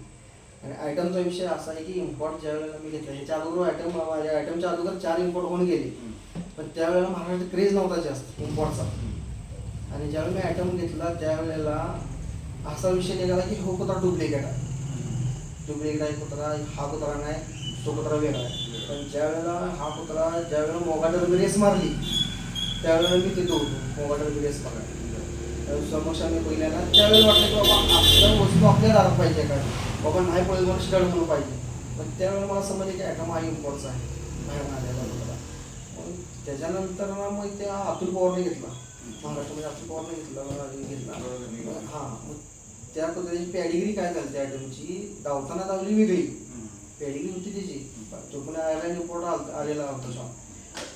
आणि आयटमचा विषय असा आहे की इम्पोर्ट ज्या वेळेला मी घेतला, ह्याच्या अगोदर माझ्या आयटमच्या अगोदर 4 इम्पोर्ट होऊन गेले, पण त्यावेळेला महाराष्ट्रात क्रेज नव्हता जास्त इम्पोर्टचा. आणि ज्यावेळी मी आयटम घेतला त्यावेळेला असा विषय निघाला की हो कुत्रा डुप्लिकेट आहे, डुप्लिकेट आहे कुत्रा, हा कुत्रा नाही तो कुत्रा वेगळा आहे. पण ज्यावेळेला हा कुत्रा ज्यावेळेला मोगाडर रेस मारली त्यावेळेला मी तिथं होतो, मोगाडर रेस मारला समोर आम्ही पहिल्यांदा. त्यावेळेला वाटलं की बाबा आपल्या वस्तू आपल्या दारात पाहिजे काय, बाबा नाही पळेल म्हणून स्टड म्हणून पाहिजे. पण त्यावेळेला मला समजलं की आयटम हा इम्पोर्टचा आहे बाहेर आलेला कुत्रा. मग त्याच्यानंतर ना मग त्या अतुल पवारने घेतला, महाराष्ट्रामध्ये अतुल पवारने घेतला. हां, मग त्या पद्धतीची पॅडिग्री काय झाली त्या आयटमची, धावताना धावली वेगळी पॅडिग्री होती त्याची. तो पण आयर्लंड रिपोर्ट आलेला होता शॉन,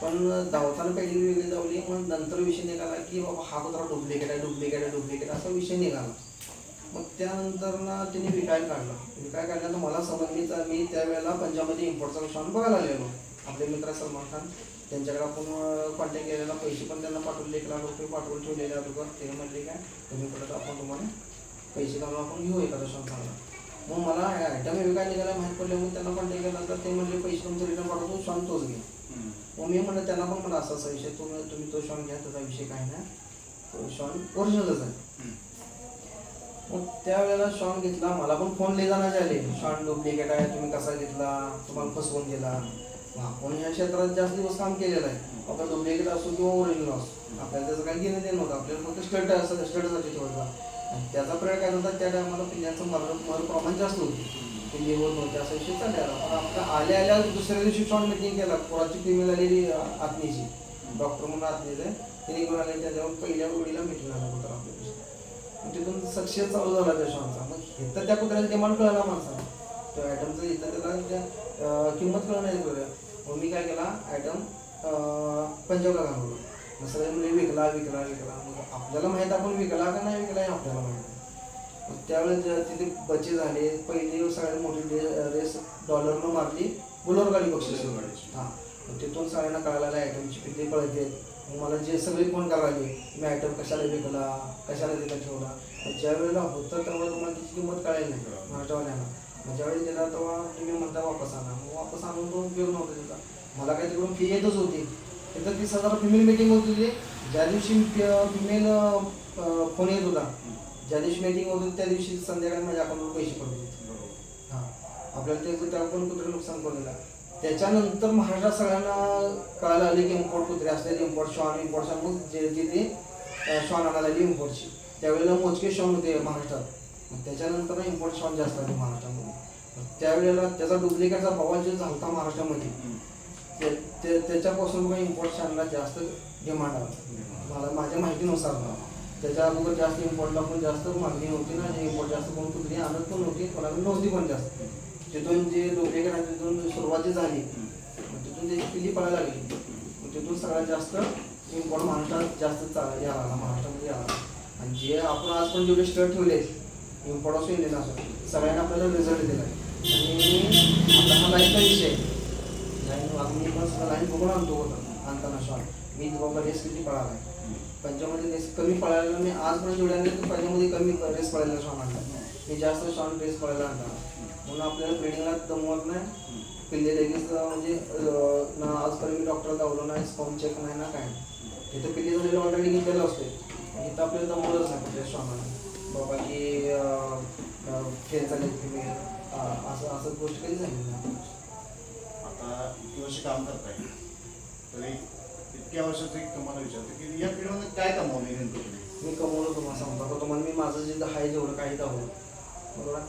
पण धावताना पॅडिग्री वेगळी धावली. मग नंतर विषय निघाला की बाबा हा कुत्रा डुप्लिकेट आहे, डुप्लिकेट आहे, डुप्लिकेट असा विषय निघाला. मग त्यानंतर ना त्यांनी विकाय काढल्यानंतर मला समजलीचा मी त्यावेळेला पंजाबमध्ये इम्पोर्टचा शॉन बघायला आलेलो. आपले मित्र सलमान खान त्यांच्याकडे आपण कॉन्टॅक्ट केलेला, पैसे पण त्यांना पाठवले, 1 लाख रुपये पाठवून ठेवलेले अगोदर. ते म्हणले काय तुम्ही परत आपण तुम्हाला पैसे काढून आपण घेऊ एखादा शॉन चांगला. मग मला आयटम विकाय निघायला माहीत पडले, मग त्यांना कॉन्टॅक्ट केला तर ते म्हणले पैसे तुमचं रिटर्न पाठवतो, शॉन तोच घे. मग मी म्हणलं त्यांना पण मला असा विषय, तुम्ही तो शॉन घ्या, त्याचा विषय काय नाही, तो शॉन ओरिजिनलच आहे. मग त्यावेळेला शॉन घेतला, मला पण फोन ले जाण्याचे आले, शॉन डुप्लिकेट आहे, तुम्ही कसा घेतला, तुम्हाला फसवून दिला. आपण ह्या क्षेत्रात जास्त दिवस काम केलेलं आहे, आपण डुप्लिकेट असो किंवा ओरिजिनल असो आपल्याला त्याचं काही घेणं देणं नव्हतं. आपल्याला फक्त स्टडसाठी ठेवायचा. आणि त्याचा प्रयोग काय होता, त्या टायमाला पिल्ल्यांचं मरण प्रमाण जास्त होते, पिल्ली होत नव्हते असा विषय चाललेला. पण आपल्या आल्या दुसऱ्या दिवशी शॉन मिटिंग केला, पोराची फिमेल आलेली आत्मीची, डॉक्टर म्हणून आत्मीचं तिने घेऊन आले, त्याच्यावर पहिल्या वेळीला मिटिंग आला कुत्रा आपल्या. तिथून सक्सेस चालू झाला त्या शॉनचा. मग हे तर त्या कुत्र्याची डिमांड कळला माणसाला, तो आयटमचं इथं त्याला किंमत कळलं नाही बरं. मग मी काय केला, आयटम पंजाबला घालवलं. मग सगळे म्हणजे विकला. मग आपल्याला माहीत आपण विकला का नाही विकला हे आपल्याला माहीत आहे. मग त्यावेळेस तिथे बच्चे झाले. पहिली सगळ्यात मोठी रेस डॉलरनं मारली, बुलोर गाडी बक्षीस. हां, तिथून सगळ्यांना कळायला आयटमची किती पळते. मला जे सगळे फोन करायला मी आयटम कशाला विकला, कशाला तिथं ठेवला. ज्या वेळेला होतं त्यावेळेला तुम्हाला तिची किंमत कळायला नाही महाराष्ट्रवाल्यांना. मग ज्यावेळी दिला तेव्हा तुम्ही म्हणता वापस आणा, मग वापस आणून तो उपयोग नव्हता त्याचा. मला काही तिकडून फी येतच होती. तिथं 30,000 फिमेल मीटिंग होत होती. ज्या दिवशी फिमेल फोन येत होता, ज्या दिवशी मीटिंग होत होती त्या दिवशी संध्याकाळी माझ्या अकाउंटवर पैसे पडत होते. हां, आपल्याला ते त्या पण कुत्रे नुकसान करून दिला. त्याच्यानंतर महाराष्ट्रात सगळ्यांना कळायला आले की इम्पोर्ट कुत्रे असलेले, इम्पोर्ट शॉन मग जे शॉन आणायला आली इम्पोर्टची. त्यावेळेला मोजके शॉन होते महाराष्ट्रात. मग त्याच्यानंतर इम्पोर्ट शॉन जास्त आले महाराष्ट्रामध्ये. त्यावेळेला त्याचा डुप्लिकेटचा बवाल जो झाला महाराष्ट्रामध्ये, त्याच्यापासून मग इम्पोर्ट शॉनला जास्त डिमांड आला. मला माझ्या माहितीनुसार त्याच्या अगोदर जास्त इम्पोर्टला पण जास्त मागणी नव्हती ना, इम्पोर्ट जास्त कोण कुत्री आणत पण नव्हती, कोणाला नव्हती पण जास्त. तिथून जे डुप्लिकेट आहे तिथून सुरुवाती झाली, तिथून त्याची पिल्ली पडायला लागली. तिथून सगळ्यात जास्त इम्पोर्ट महाराष्ट्रात जास्त याला महाराष्ट्रामध्ये याला. आणि जे आपण आज पण जेवढे स्टड ठेवले इम्पोर्ट असो इंडियन असो, सगळ्यांना आपल्याला रिझल्ट दिला आहे. आणि आता हा लाईनचा विषय लाईन मी पण सगळं लाईन बघून आणतो होता आणताना शॉट. मी बाबा रेस किती पळाला आहे पंजाबमध्ये रेस कमी पळायला मी आजपर्यंत जेवढ्या आणले पहिल्यामध्ये कमी रेस पळायला शॉन आणला मी जास्त शॉन रेस पळायला आणला म्हणून आपल्याला ब्रिडिंगला दमवत नाही पिल्ले लगेच म्हणजे ना आजपर्यंत मी डॉक्टर दावलो नाही स्पॉम चेक नाही ना काय नाही तिथं पिल्ले झालेलं ऑलरेडी घेतलेलं असते इथं आपल्याला दमवलंच नाही कुठल्या शॉनाने बाबा की फेल झाले फिमेल असं गोष्ट कधी झाली नाही आता इतकी वर्ष काम करताय तरी इतक्या वर्षाचं एक तुम्हाला विचारतो की या पिढीमध्ये काय कमावलं नेमकं तुम्ही मी कमवलं तुम्हाला सांगतो तुम्हाला मी माझं जे आहे जेवढं काही दावलं बरोबर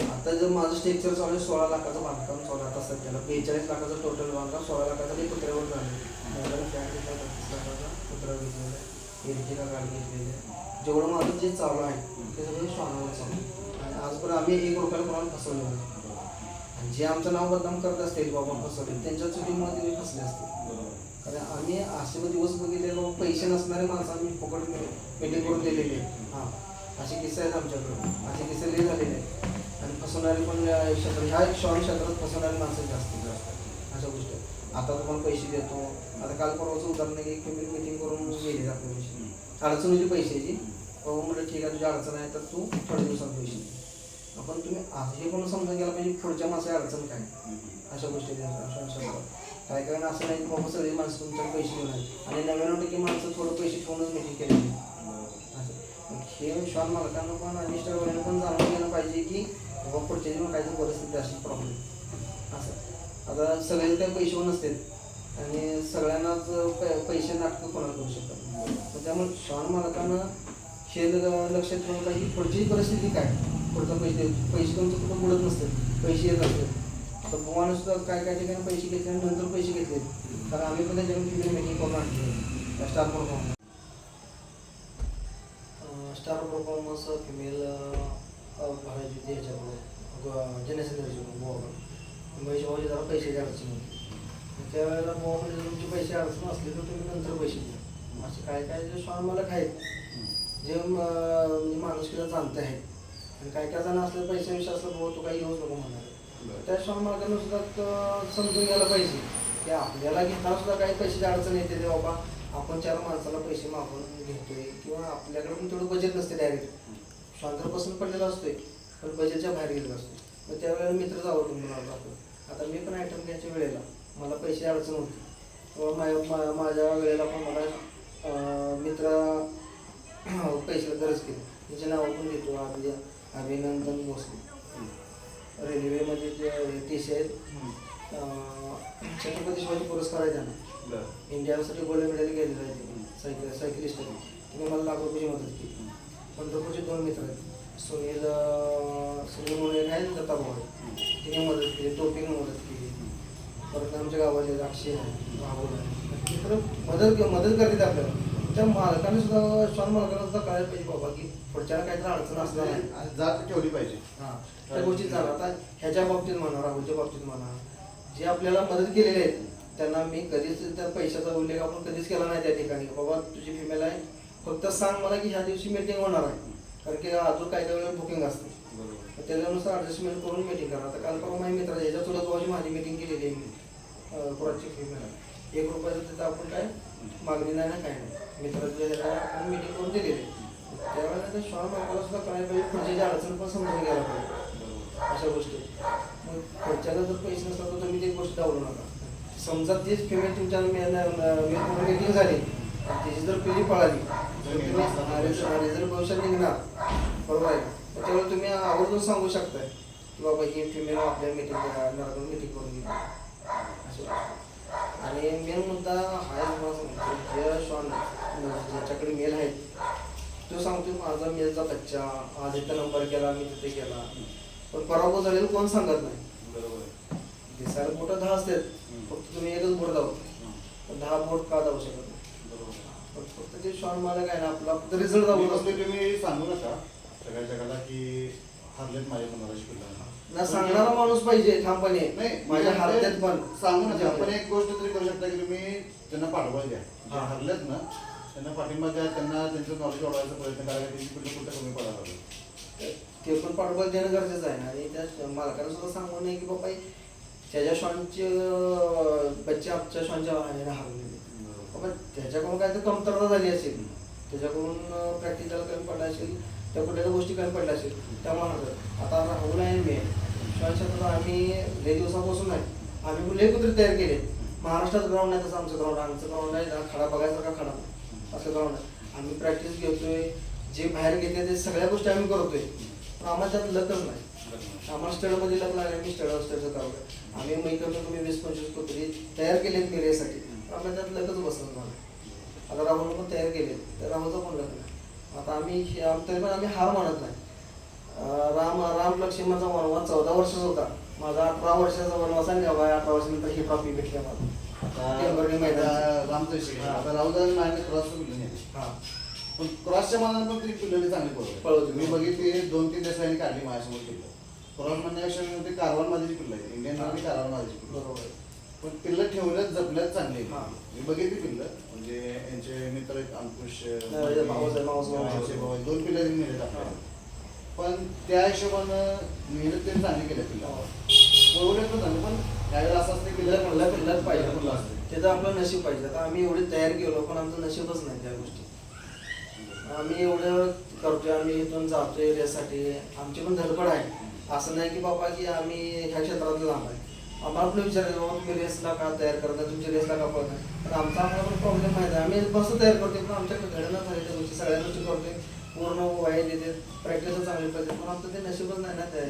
आता जर माझं स्ट्रक्चर चालू आहे 16 लाखाचं बांधकाम चालू आहे आता सध्याला 42 लाखाचं टोटल बांधकाम 16 लाखाचं मी कुत्र्यावर झालं फ्लॅट घेतला 35 लाखाचा कुत्र्यावर घेतलेला आहे एरटिका गाडी घेतलेली आहे जेवढं माझं जे चालू आहे ते सगळं श्वानावर चालू आहे आणि आजपर्यंत आम्ही 1 रुपयाला कोणाला फसवलं नाही आणि जे आमचं नाव बदनाम करत असतील बाबा फसवले त्यांच्या चुकीमध्ये ते फसले असते कारण आम्ही असे दिवस बघितले बाबा पैसे नसणारे माणसं आम्ही फुकट मीटिंग करून दिलेले हां असे किस्से आहेत आमच्याकडे असे किस्से लय झालेले आहेत आणि फसवणारे पण क्षेत्र ह्या शॉर्ट क्षेत्रात फसवणारी माणसं जास्तीत जास्त अशा गोष्टी आता तुम्हाला पैसे देतो आता काल परवाचं उदाहरण आहे की मीटिंग करून गेले आपले पैसे अडचण होती पैशाची बाबा म्हटलं ठीक आहे तुझी अडचण आहे तर तू थोड्या दिवसात पैसे दे आपण तुम्ही हे पण समजून गेला पाहिजे पुढच्या माणसाची अडचण काय अशा गोष्टी अशा काय कारण असं नाही की बाबा सगळी माणसं तुमच्याकडे पैसे घेऊन आहेत आणि 99% माणसं थोडं पैसे ठेवूनच मीटिंग केलेली असं हे श्वान मालकांना पण आणि मिस्टरवाल्यांना पण जाणून घेणं पाहिजे की बाबा पुढच्या जेव्हा काहीतरी परिस्थिती असेल प्रॉब्लेम असं आता सगळे काही पैसे नसतात आणि सगळ्यांनाच पैसे नाटकं कोणाला करू शकतात त्यामुळे श्वान मालकांना हे लक्षात ठेवलं पाहिजे पुढची परिस्थिती काय पुढचा पैसे तुमचं कुठं बुडत नसतात पैसे येत असतात तर बुवाने सुद्धा काय काय ठिकाणी पैसे घेतले आणि नंतर पैसे घेतले कारण आम्ही पण त्याच्यावर मीटिंग करून आणली स्टार परफॉर्मन्स फिमेल भरायची होती ह्याच्याकडून जेनेसनरची गोवाकडून महेश भाऊची जरा पैशाची अडचण होती त्यावेळेला गोवामध्ये तुमचे पैसे अडचण असले तर तुम्ही नंतर पैसे द्या असे काय काय जे श्वान मालक आहेत जे म्हणजे माणुसकीला जाणते आहेत आणि काय काय जण असले पैशाविषयी असलं बाबा तू काही घेऊच नको म्हणणार त्या श्वान मालकांना सुद्धा समजून घ्यायला पाहिजे की आपल्याला घेताना सुद्धा काही पैशाची अडचण येते ते बाबा आपण 4 माणसाला पैसे मागून घेतोय किंवा आपल्याकडे पण तेवढं बजेट नसते डायरेक्ट श्वान जर पसंत पडलेला असतोय पण बजेटच्या बाहेर गेलेला असतो मग त्यावेळेला मित्र जावं तुम्हाला आता मी पण आयटम घ्यायच्या वेळेला मला पैसे अडचण होती किंवा माझ्या वेळेला पण मला मित्र पैशाला गरज केली त्याचे नाव पण घेतो अभिनंदन भोसले रेल्वेमध्ये जे TC आहेत छत्रपती शिवाजी पुरस्कार आहे त्यांना इंडियासाठी गोल्ड मेडल गेलेलं आहे सायकलिस्ट आहे तिने मला लाख रुपयाची मदत केली पंढरपूरचे 2 मित्र आहेत सुनील म्हणून एक आहे दत्ता भाऊ तिने मदत केली टोपीने मदत केली परत आमच्या गावाचे अक्षय आहे राहुल आहे मित्र मदत करतात आपल्याला त्या मालकाने सुद्धा श्वान मालकाने सुद्धा कळायला पाहिजे बाबा की पुढच्याला काहीतरी अडचण असणार आहे जात ठेवली पाहिजे हां त्या गोष्टीत झालं आता ह्याच्या बाबतीत म्हणा राहुलच्या बाबतीत म्हणा जे आपल्याला मदत केलेले आहेत त्यांना मी कधीच त्या पैशाचा उल्लेख आपण कधीच केला नाही त्या ठिकाणी बाबा तुझी फिमेल आहे फक्त सांग मला की ह्या दिवशी मीटिंग होणार आहे कारण की अजून काही वेळेला बुकिंग असते त्याच्यानुसार ॲडजस्टमेंट करून मीटिंग करा आता काल परवा माझ्या मित्राच्या ह्याच्या चुलत भावाची माझी मीटिंग केलेली आहे मी पुराची फिमेल आहे 1 रुपयाचं तिथं आपण काय मागणी नाही ना काय नाही मित्राच्या आपण मीटिंग करून दिलेली त्यावेळेला त्या श्वान मालकाला सुद्धा कळायला पाहिजे पुढची अडचण पण समजून घ्यायला पाहिजे अशा गोष्टी मग पुढच्याला जर पैसे नसला तर तुम्ही ती गोष्ट दावू नका समजा तीच पेमेंट तुमच्या मीटिंग झाली त्याची जर पिढी पळाली रिझल्ट भविष्यात निघणार बरोबर आहे त्याच्यावर तुम्ही आवर्जून सांगू शकताय की बाबा ही फिमेल आपल्या मीटिंग करून घेऊ आणि मेन मुद्दा हा जे श्वान ज्याच्याकडे मेल आहेत तो सांगतो माझा मेलचा बच्चा आज इथं नंबर केला मी तिथे केला पण पराभव झालेलं कोण सांगत नाही बरोबर दिसायला बोट 10 असतात फक्त तुम्ही एकच बोट दाव पण 10 बोट का दावू शकत नाही बरोबर फक्त ते श्वान मालक आहे ना आपला रिझल्ट दावून तुम्ही सांगू नका सगळ्या जगाला की हरलेत माझ्या मुलाला शिकवला ना सांगणारा माणूस पाहिजे ठामपणे नाही माझ्या हार्यात पण सांगू नका पण एक गोष्ट तरी करू शकता की तुम्ही त्यांना पाठबळ द्या जे हरलेत ना त्यांना पाठिंबा द्या त्यांना त्यांचं नॉलेज वाढवायचा प्रयत्न करा त्यांची कुठं कमी पडायला हवं ते पण पाठबळ देणं गरजेचं आहे आणि त्या मालकाला सुद्धा सांगू नये की बाबा त्याच्या श्वानचे बच्चे आमच्या श्वानच्या ह्याने हरवलेले बाबा त्याच्याकडून काय तर कमतरता झाली असेल त्याच्याकडून प्रॅक्टिकल कमी पडला असेल, त्या कुठल्या गोष्टी कमी पडल्या असेल त्यामुळे हरकत. आता राहुल आहे मी श्वान क्षेत्रात आम्ही लय दिवसापासून नाही, आम्ही लय कुत्रे तयार केले. महाराष्ट्रात ग्राउंड नाही तसं आमचं ग्राउंड आहे ना, खडा बघायसारखा खडा नाही असं ग्राउंड आहे. आम्ही प्रॅक्टिस घेतोय, जे बाहेर घेते ते सगळ्या गोष्टी आम्ही करतोय, पण आम्हाला त्यात लकच नाही. आम्हाला स्टडमध्ये लक लागले, आम्ही स्टडचं करतोय. आम्ही कमी कमी 20-25 कुत्रे तयार केलेत मी रेसाठी, पण आपल्या त्यात लकच बसत नाही. आता राहुल पण तयार केले तर राहुलचं पण लक नाही. आता आम्ही तरी पण आम्ही हार मानत नाही. राम लक्ष्मणचा वनवास 14 वर्षाचा होता, माझा 18 वर्षाचा वनवास आहे. 18 वर्षानंतर ही ट्रॉफी भेटली मला टेंभुर्णी मैदानाची. रामचा विषय आता राहुल माझ्या क्रॉस पिल्लं नाही. हां पण क्रॉसच्या मनानं पण ती पिल्लंही चांगली पळवते. मी बघितली 2-3 दिवसांनी काढली माझ्यासमोर पिल्लं. क्रॉस म्हणण्यापेक्षा ते कारवान माझी पिल्लं आहे, इंडियन आर्मी कारवान माझी पिल्लं. बरोबर आहे. पण पिल्लं ठेवल्यात जपल्यात चांगली. हां. मी बघितली पिल्लं, म्हणजे यांचे मित्र आहेत अंकुश मावस भाऊ. 2 पिल्लं त्यांनी नेलेत आपल्याला. पण त्या हिशोबानं मेहनत त्यांनी चांगली केल्या पिल्ला पळवल्यात पण चांगलं. पण त्यावेळेला असं असतं पिल्लक पाहिजे, पिल्लं असतं. त्याचं आपलं नशीब पाहिजे. आता आम्ही एवढे तयार केलो पण आमचं नशीबच नाही त्या गोष्टी. आम्ही एवढं करतोय, आम्ही इथून जातोय रेससाठी, आमची पण धडपड आहे. असं नाही की बाबा की आम्ही ह्या क्षेत्रात लांब आहे. आम्हाला पण विचारायचं बाबा तुम्ही रेसला का तयार करता, तुमच्या रेसला का पळता. पण आमचा आम्हाला पण प्रॉब्लेम माहिती आहे, आम्ही मस्त तयार करतोय पण आमच्याकडे घडणं झाली त्या गोष्टी, सगळ्या गोष्टी करतोय पूर्ण वाईट देते, प्रॅक्टिस चांगली पाहिजे, पण आमचं ते नशीबच नाही ना त्या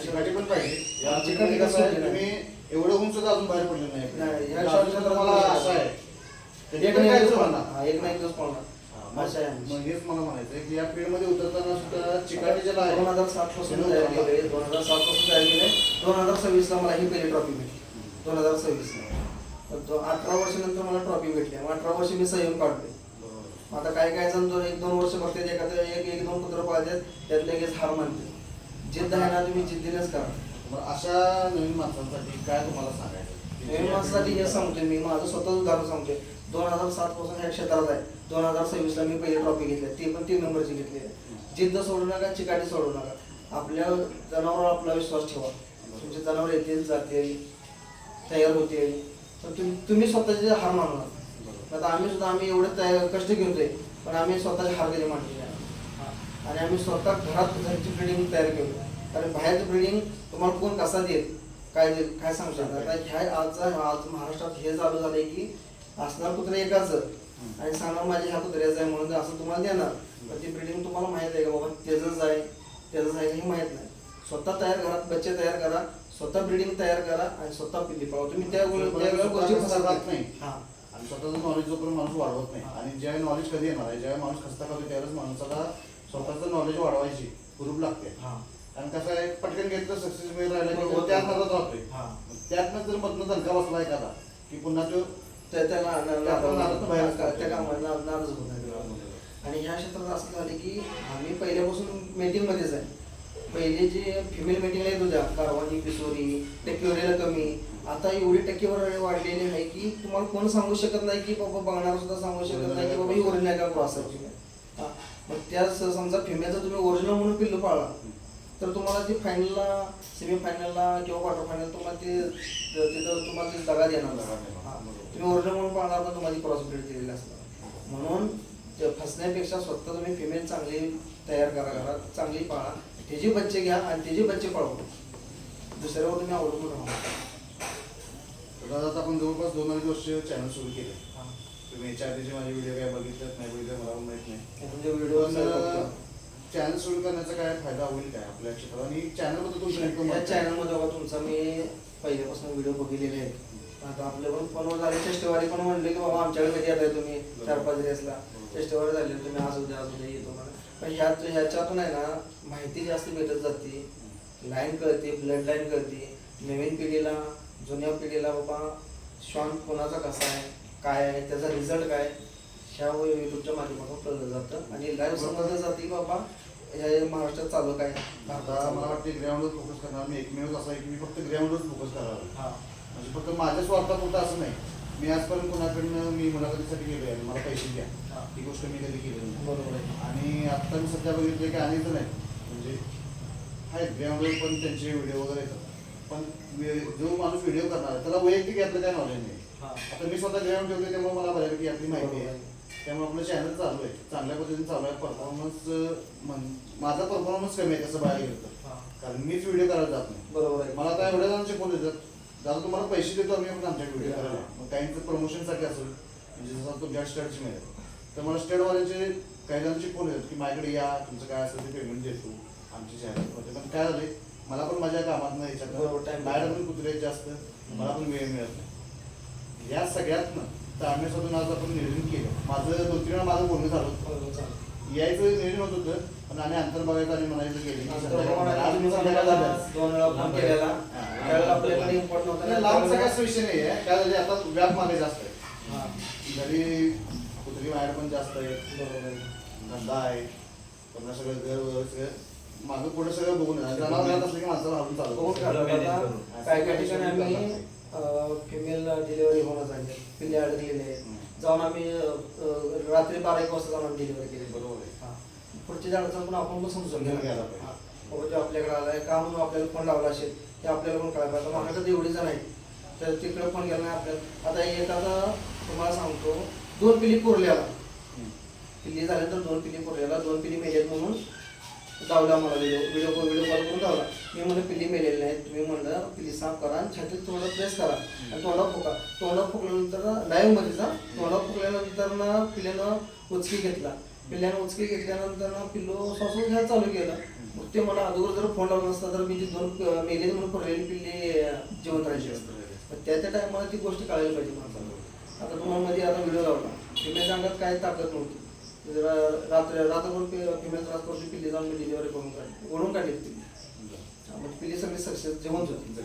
चिकाटी पण पाहिजे. या चिकाटी चिकाटी कसं आहे, कसं आहे? तुम्ही एवढं होऊन सुद्धा अजून बाहेर पडले नाही, नाही. या अजून क्षेत्रात मला असं आहे एक काय नाही म्हणा. एक नाही दिवस पळणार. अशा आहे आमची. मग हेच मला म्हणायचं आहे की या फील्ड मध्ये उतरताना सुद्धा चिकाटी ज्याला आहे 2007 पासून तयार केले, 2007 पासून तयार केले. 2026 ला मला ही पहिली ट्रॉफी भेटली. 2026 ला 18 वर्षानंतर मला ट्रॉफी भेटली. 18 वर्ष मी संयम काढले. आता काय जण 1-2 वर्ष बघतात, एखादं 1-2 कुत्रं पाळतात, त्यात लगेच हार मानते. जिद्द आहे ना, तुम्ही जिद्दीनेच करा. मग अशा नवीन माणसांसाठी काय तुम्हाला सांगायचं? नवीन माणसासाठी हे सांगतोय मी, माझं स्वतःच उदाहरण सांगतोय. 2007 पासून ह्या क्षेत्रात आहे. 2026 ला मी पहिली ट्रॉफी घेतली, ती पण 3 नंबरची घेतली आहे. जिद्द सोडू नका, चिकाटी सोडू नका. आपल्या जनावरावर आपला विश्वास ठेवा. तुमचे जनावर येतील, जातील, तयार होतील, तर तुम्ही स्वतःची हार मानू नका. आता आम्ही एवढे कष्ट घेतोय, पण आम्ही स्वतःची हार कधी मानली नाही. आणि आम्ही स्वतः घरची ब्रिडिंग तयार केली. कारण बाहेरचं ब्रिडिंग तुम्हाला कोण कसा देईल, काय देईल, काय सांगू शकणार. आज महाराष्ट्रात हे चालू झालंय की असणार कुत्रे एकाच आणि सांगणार माझ्या ह्या कुत्र्याचं आहे म्हणून असं तुम्हाला देणार. पण ती ब्रिडिंग तुम्हाला माहित आहे का बाबा त्याचंच आहे हे माहित नाही. स्वतः तयार करा, बच्चे तयार करा, स्वतः ब्रिडिंग तयार करा आणि स्वतः पिल्ली पाळा. तुम्ही त्या गोष्टी फसवत नाही. हां आणि स्वतःचं नॉलेज जोपर्यंत माणूस वाढवत नाही, आणि ज्यावेळी नॉलेज कधी येणार आहे, ज्यावेळी माणूस खस्ता करतो त्यावेळेस माणसाला स्वतःचं नॉलेज वाढवायची हुरूप लागते. हां कारण कसं आहे, पटकन घेतलं सक्सेस मिळत राहिला की त्यात नादात राहतोय. हां त्यातनं जर मधनं दणका बसला एखादा की पुन्हा तो त्या कामाला नाराज होत नाही. आणि ह्या क्षेत्रात असं झालं की आम्ही पहिल्यापासून मेटिंगमध्येच आहे. पहिले जे फिमेल मेटिंगला येत होत्या, कारवानी, पिसोरी, टक्केवारीला कमी, आता एवढी टक्केवारी वाढलेली आहे की तुम्हाला कोण सांगू शकत नाही की बाबा बघणार सुद्धा सांगू शकत नाही की बाबा ही ओरिजिनल का क्रॉसरची. मग त्या समजा फिमेलचं तुम्ही ओरिजिनल म्हणून पिल्लू पाळला तर तुम्हाला ती फायनलला, सेमीफायनलला किंवा क्वार्टर फायनल तुम्हाला तिथं तुम्हाला ती दगा देणार. तुम्ही ओरिजिनल म्हणून पाळणार तर तुम्हाला क्रॉस ब्रीड दिलेली असणार. म्हणून फसण्यापेक्षा स्वतः तुम्ही फिमेल चांगली तयार करा, घरात चांगली पाळा, त्याची बच्चे घ्या आणि त्याची बच्चे पळवा. दुसऱ्यावर तुम्ही अवलंबून राहा. तर आता आपण जवळपास 2-2.5 वर्ष चॅनल सुरू केले. तुम्ही याच्या आधीचे माझे व्हिडिओ काय बघितलेत नाही बघितले मला पण माहित नाही. तुमचे व्हिडिओ चॅनल सुरू करण्याचा काय फायदा होईल काय आपल्या क्षेत्रात, आणि चॅनलमध्ये तुमचं या चॅनलमध्ये बघा तुमचा मी पहिल्यापासून व्हिडिओ बघितलेले आहेत. आता आपल्या पण फोनवर झाले, चेष्टेवारी पण म्हणले की बाबा आमच्याकडे कधी येत आहे तुम्ही 4-5 रेसला, चेष्टेवारी झाले तुम्ही आज उद्या येतो मला. पण ह्याच्यातून आहे ना माहिती जास्त भेटत जाते, लाईन कळते, ब्लड लाईन कळते. नवीन पिढीला, जुन्या पिढीला बाबा श्वान कोणाचा कसा आहे, काय आहे, त्याचा रिझल्ट काय, ह्या युट्यूबच्या माध्यमातून कळलं जातं. आणि लाईव्ह समजलं जाते की बाबा हे महाराष्ट्रात चालू काय. आता मला वाटतं ग्राउंडवर फोकस करणार मी, एकमेव असं आहे की मी फक्त ग्राउंडवर फोकस करणार. हां म्हणजे फक्त माझ्या स्वार्थापुरतं असं नाही. मी आजपर्यंत कोणाकडनं मी मुलाखतीसाठी गेलो आहे मला पैसे द्या, ही गोष्ट मी कधी केली नाही. बरोबर आहे. आणि आत्ता मी सध्या बघितलं की अनेक जण आहेत म्हणजे आहेत ग्राउंडवर पण त्यांचे व्हिडिओ वगैरे येतात. पण जो माणूस व्हिडिओ करणार आहे त्याला वैयक्तिक यातलं काय नॉलेज नाही. आता मी स्वतः ग्राउंड ठेवतो त्यामुळे मला बऱ्यापैकी यातली माहिती आहे. त्यामुळे आपलं चॅनल चालू आहे, चांगल्या पद्धतीने चालू आहे. माझा परफॉर्मन्स कमी आहे तसं बाहेर गेलं तर, हा. कारण मीच व्हिडिओ करायला जात नाही. बरोबर आहे. मला आता एवढ्या जणांचे फोन येतात, दादा तुम्हाला पैसे देतो आम्ही पण आमच्या व्हिडिओ करायला. मग काहींचं प्रमोशनसाठी असेल, म्हणजे जसं तुमच्या स्टडची मिळेल तर मला स्टडवाल्यांचे काही जणांचे फोन येतात की माझ्याकडे या, तुमचं काय असेल ते पेमेंट देतो आमची चॅनल. पण काय झाले, मला पण माझ्या कामातनं बरोबर, याच्यात time बाहेर पण कुत्रे जास्त, मला पण वेळ मिळत नाही. या सगळ्यातनं ताळमेसातून आज आपण नियोजन केलं. माझं 2-3 वेळा माझं बोलणं झालं होतं, बरोबर, चालेल. यायचं नियोजन होत होतं, पण आणि अंतर बघायचं आणि म्हणायचं गेले आज तुम्ही संध्याकाळला 2 वेळा फोन केलेला, त्यावेळेला आपल्याकडे इम्पॉर्ट नव्हता. लांबचा काय असा विषय नाही आहे. काय झाले आता व्याप मागे जास्त आहे, हा. घरी कुत्री बाहेर पण जास्त आहे, बरोबर आहे. धंदा आहे, पुन्हा सगळं घर वगैरे सगळं मागं पुढे सगळं बघून आहे. जनावर घरात असलं की माणसाला हलून बघून चालू काढलं. आता काय काय ठिकाणी आम्ही फिमेल डिलिव्हरी होणं झाली, पिल्ले अडकलेले आहेत. जाऊन आम्ही रात्री 12-1 वाजता जाऊन आम्ही डिलिव्हरी केली. बरोबर आहे. हा. पुढची अडचण पण आपण पण समजून घ्यायला घ्यायला पाहिजे. हा. बाबा जो आपल्याकडे आलाय का म्हणून आपल्याला फोन लावला असेल ते आपल्याला पण कळायला पाहिजे. माझ्याकडे एवढी जण आहेत तर तिकडे फोन केला नाही आपल्याला. आता एखादा तुम्हाला सांगतो 2 पिल्ली कोरल्याला, पिल्ली झाल्यानंतर 2 पिल्ली कोरल्याला, 2 पिल्ली मेल्यात म्हणून गावला मला व्हिडिओ कॉल करून गावला. मी म्हणलं पिल्ली मेलेली नाही, तुम्ही म्हणलं पिल्ली साफ करा आणि छातीत थोडं प्रेस करा आणि तोंडा फुका. तोंडा फुकल्यानंतर लाईव्ह मध्ये जा, तोंडा फुकल्यानंतर ना पिल्ल्यानं उचकी घेतला. पिल्ल्यानं उचकी घेतल्यानंतर ना पिल्लू श्वास घ्यायला चालू केलं. मग ते मला अगोदर जर फोन लावला नसता तर मी ती 2 मेले म्हणून पडलेली पिल्ली जिवंत राहायची असतं. त्या टायमाला ती गोष्ट कळायला पाहिजे माणसाला. आता तुम्हाला मध्ये आता व्हिडिओ लावला, फिमेल अंगात काय ताकद नव्हती, रात्रभर फिमेल त्रास करतो, पिल्ली जाऊन मी डिलिव्हरी करून काढली, ओढून काढली पिल्ली. म्हणजे पिल्ली सगळी सक्सेस जिवंत होती.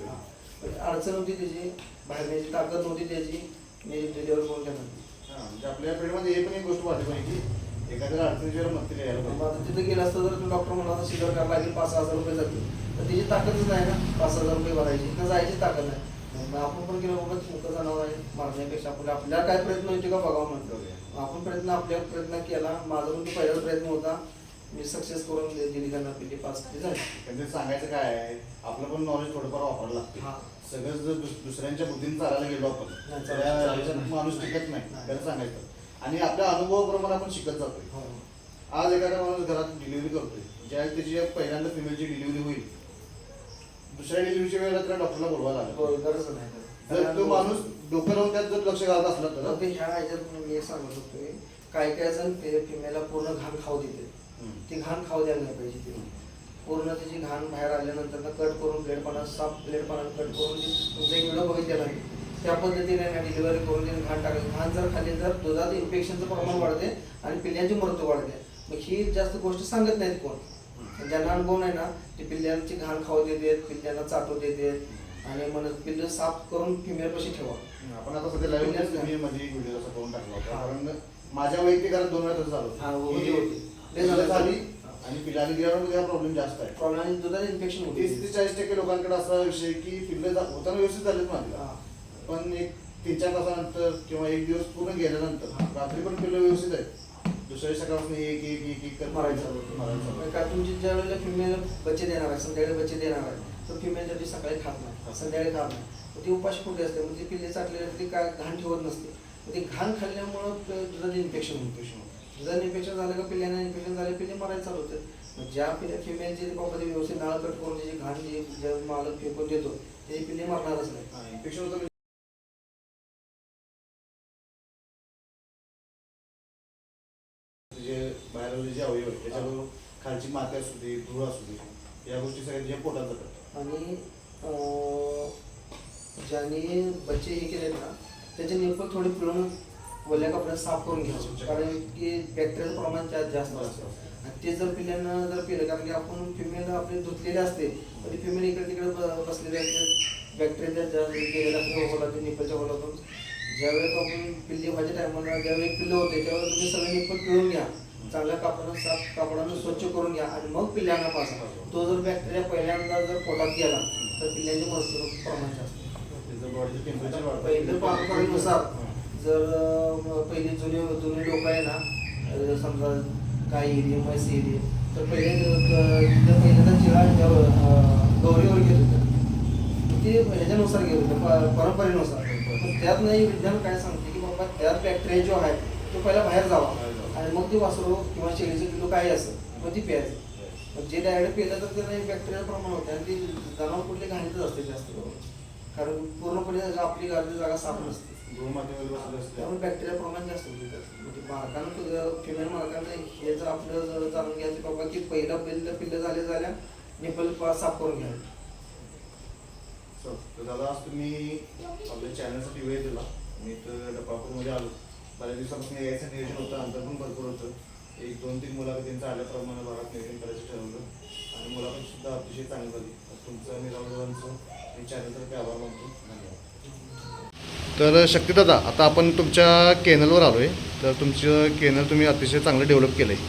पण अडचण होती त्याची, बाहेर न्यायची ताकद नव्हती त्याची, मी डिलिव्हरी करून घेणार. म्हणजे आपल्या पिढीमध्ये हे पण एक गोष्ट वाटली पाहिजे की एखाद्या अडचणीवर मदतीला यायला पाहिजे. आता तिथे गेलं असतं तर डॉक्टर म्हणला सिलर करायला लागेल 5,000 रुपये जातील, तर त्याची ताकदच नाही ना 5,000 रुपये भरायची, तर जायची ताकद नाही. मग आपण पण गेलो बाबा मुलं जनावर आहे मारण्यापेक्षा आपल्याला काय प्रयत्न होते का बघावं म्हणतो. आपण प्रयत्न केला. माझा पण तो पहिलाच प्रयत्न होता, मी सक्सेस करून दिली त्यांना पिल्ली 5 झाली. म्हणजे सांगायचं काय आहे, आपलं पण नॉलेज थोडंफार वापरायला लागते. हा. सगळं जर दुसऱ्यांच्या बुद्धीने चालायला गेलो आपण नाही, तर चालायचं. माणूस टिकत नाही, नाही. खरं सांगायचं. आणि आपल्या अनुभवाप्रमाणे आपण शिकत जातोय. हो. आज एखादा माणूस घरात डिलिव्हरी करतोय, ज्यावेळी त्याची पहिल्यांदा फिमेलची डिलिव्हरी होईल, दुसऱ्या डिलिव्हरीच्या वेळेला त्याला डॉक्टरला बोलवायला हो, लागेल. गरज नाही. जर तो माणूस डोकं लावून त्यात जर लक्ष घालत असला तर ते ह्या ह्याच्यात मी सांगत होतोय, काय जण फिमेलला पूर्ण घाण खाऊ देते. ती घाण खाऊ द्यायला नाही पाहिजे. ती पूर्ण त्याची घाण बाहेर आल्यानंतर कट करून ब्लेडपणा साफ ब्लेडपणा कट करून तुमचा एक व्हिडिओ बघितलेला आहे त्या पद्धतीने डिलिव्हरी करून तिने घाण टाकली. घाण जर खाल्ली तर दुधात इन्फेक्शनचं प्रमाण वाढते आणि पिल्ल्यांची मृत्यू वाढते. मग ही जास्त गोष्ट सांगत नाहीत कोण. ज्यांना अनुभव नाही ना ते पिल्ल्यांची घाण खाऊ देतात, पिल्ल्यांना चाटू देतात आणि म्हणत पिल्लं साफ करून फिमेल पाशी ठेवा. आपण आता सध्या लाईव्ह मध्ये व्हिडिओ असा करून टाकला होता, कारण माझ्या वैयक्तिक घरात 2 वेळा तसं झालं झाली आणि पिल्लांनी गिरामध्ये हा प्रॉब्लेम जास्त आहे. प्रॉब्लेम दुधात इन्फेक्शन होते. 30 ते 40% लोकांकडे असा विषय की पिल्लं होताना व्यवस्थित झालेच माझ्या, पण एक 3-4 तासानंतर किंवा 1 दिवस पूर्ण गेल्यानंतर रात्री पण पिल्लं व्यवस्थित आहे, दुसऱ्या सकाळपासून एक मारायचं. कारण तुमची ज्या वेळेला फिमेल बच्चे देणार आहे, संध्याकाळी बच्चे देणार आहे, तर फिमेल त्याची सकाळी खात नाही, संध्याकाळी खात नाही. ती उपाशी पोटी असते, म्हणजे पिल्ले चाटलेली ती काय घाण ठेवत नसते. ते घाण खाल्ल्यामुळं दुधात इन्फेक्शन होतं. दुधात इन्फेक्शन झालं का पिल्ल्याने इन्फेक्शन झाले, पिल्ले मरायला चालू होते. ज्या पिल्ल्या फिमेलची बाबा व्यवस्थित नाळ कट करून त्याची घाण जी ज्या मालक फेकून देतो ते पिल्ले मरणारच नाही. इन्फेक्शन होतं जे बाहेर जे अवयव आहेत त्याच्याबरोबर खालची माती असू दे, धूळ असू दे, या गोष्टी सगळ्या जे पोटात जातात. आणि ज्याने बच्चे हे केलेत ना त्याचे निप्पल थोडे पिळून ओल्या कपड्यात साफ करून घ्यायचे, कारण की बॅक्टेरियाचं प्रमाण त्यात जास्त असतं. आणि ते जर पिल्यांना जर पिलं, कारण की आपण फिमेल आपले धुतलेले असते तर ती फिमेल इकडे तिकडे बसलेले असते, बॅक्टेरिया जास्त गेलेला असतो होलातून निप्पलच्या होलातून. ज्यावेळेस आपण पिल्ली व्हायच्या टायमाला ज्यावेळी पिल्लं होते त्यावेळेस तुम्ही सगळे निप्पल पिळून घ्या, चांगल्या कापडानं साफ कापडानं स्वच्छ करून घ्या आणि मग पिल्ल्यांना पासा. तो जर बॅक्टेरिया पहिल्यांदा जर पोटात गेला तर पिल्ल्यांचे मृत्यूचं प्रमाण जास्त. पहिल्या परंपरेनुसार जर पहिली जुनी लोक आहे ना, समजा गाय एरी म्हैस एरी, तर पहिल्यांदा चिरा गौरीवर घेत होतं, ते ह्याच्यानुसार घेत होतं परंपरेनुसार. पण त्यात नाही विज्ञान काय सांगते की बाबा त्यात बॅक्टेरिया जो आहे तो पहिला बाहेर जावा बाहेर जावा. आणि मग ते वासरू किंवा शेळीचं किलो काही असं मग ती प्यायचं. मग जे डायरेक्ट पिलं तर त्याला बॅक्टेरियल प्रमाण होते आणि ते जनावर कुठले घाणीतच असते जास्त करून, कारण पूर्णपणे आपली घराची जागा साफ नसते, गृहमातेमध्ये बसले असते. त्यामुळे बॅक्टेरिया प्रमाण जास्त होते त्यात. म्हणजे मालकानं फिमेल मालकानं हे जर आपलं जर जाणून घ्यायचं बाबा की पहिला पिल्लं झाल्या निपल साफ करून घ्यायला. तर दादा आज तुम्ही आपल्या चॅनलसाठी वेळ दिला. मी तर डपापूरमध्ये आलो. बऱ्याच दिवसापासून यायचं नियोजन होतं, अंतर पण भरपूर होतं. 1-2-3 मुलाखतींचं आल्याप्रमाणे भागात नियोजन करायचं ठरवलं आणि मुलाखत सुद्धा अतिशय चांगली झाली. तुमचं आणि राहुलदादांचं मी चॅनलतर्फे आभार मानतो. धन्यवाद. तर शक्तिदादा, आता आपण तुमच्या केनलवर आलो आहे. तर तुमचं केनल तुम्ही अतिशय चांगलं डेव्हलप केलं आहे.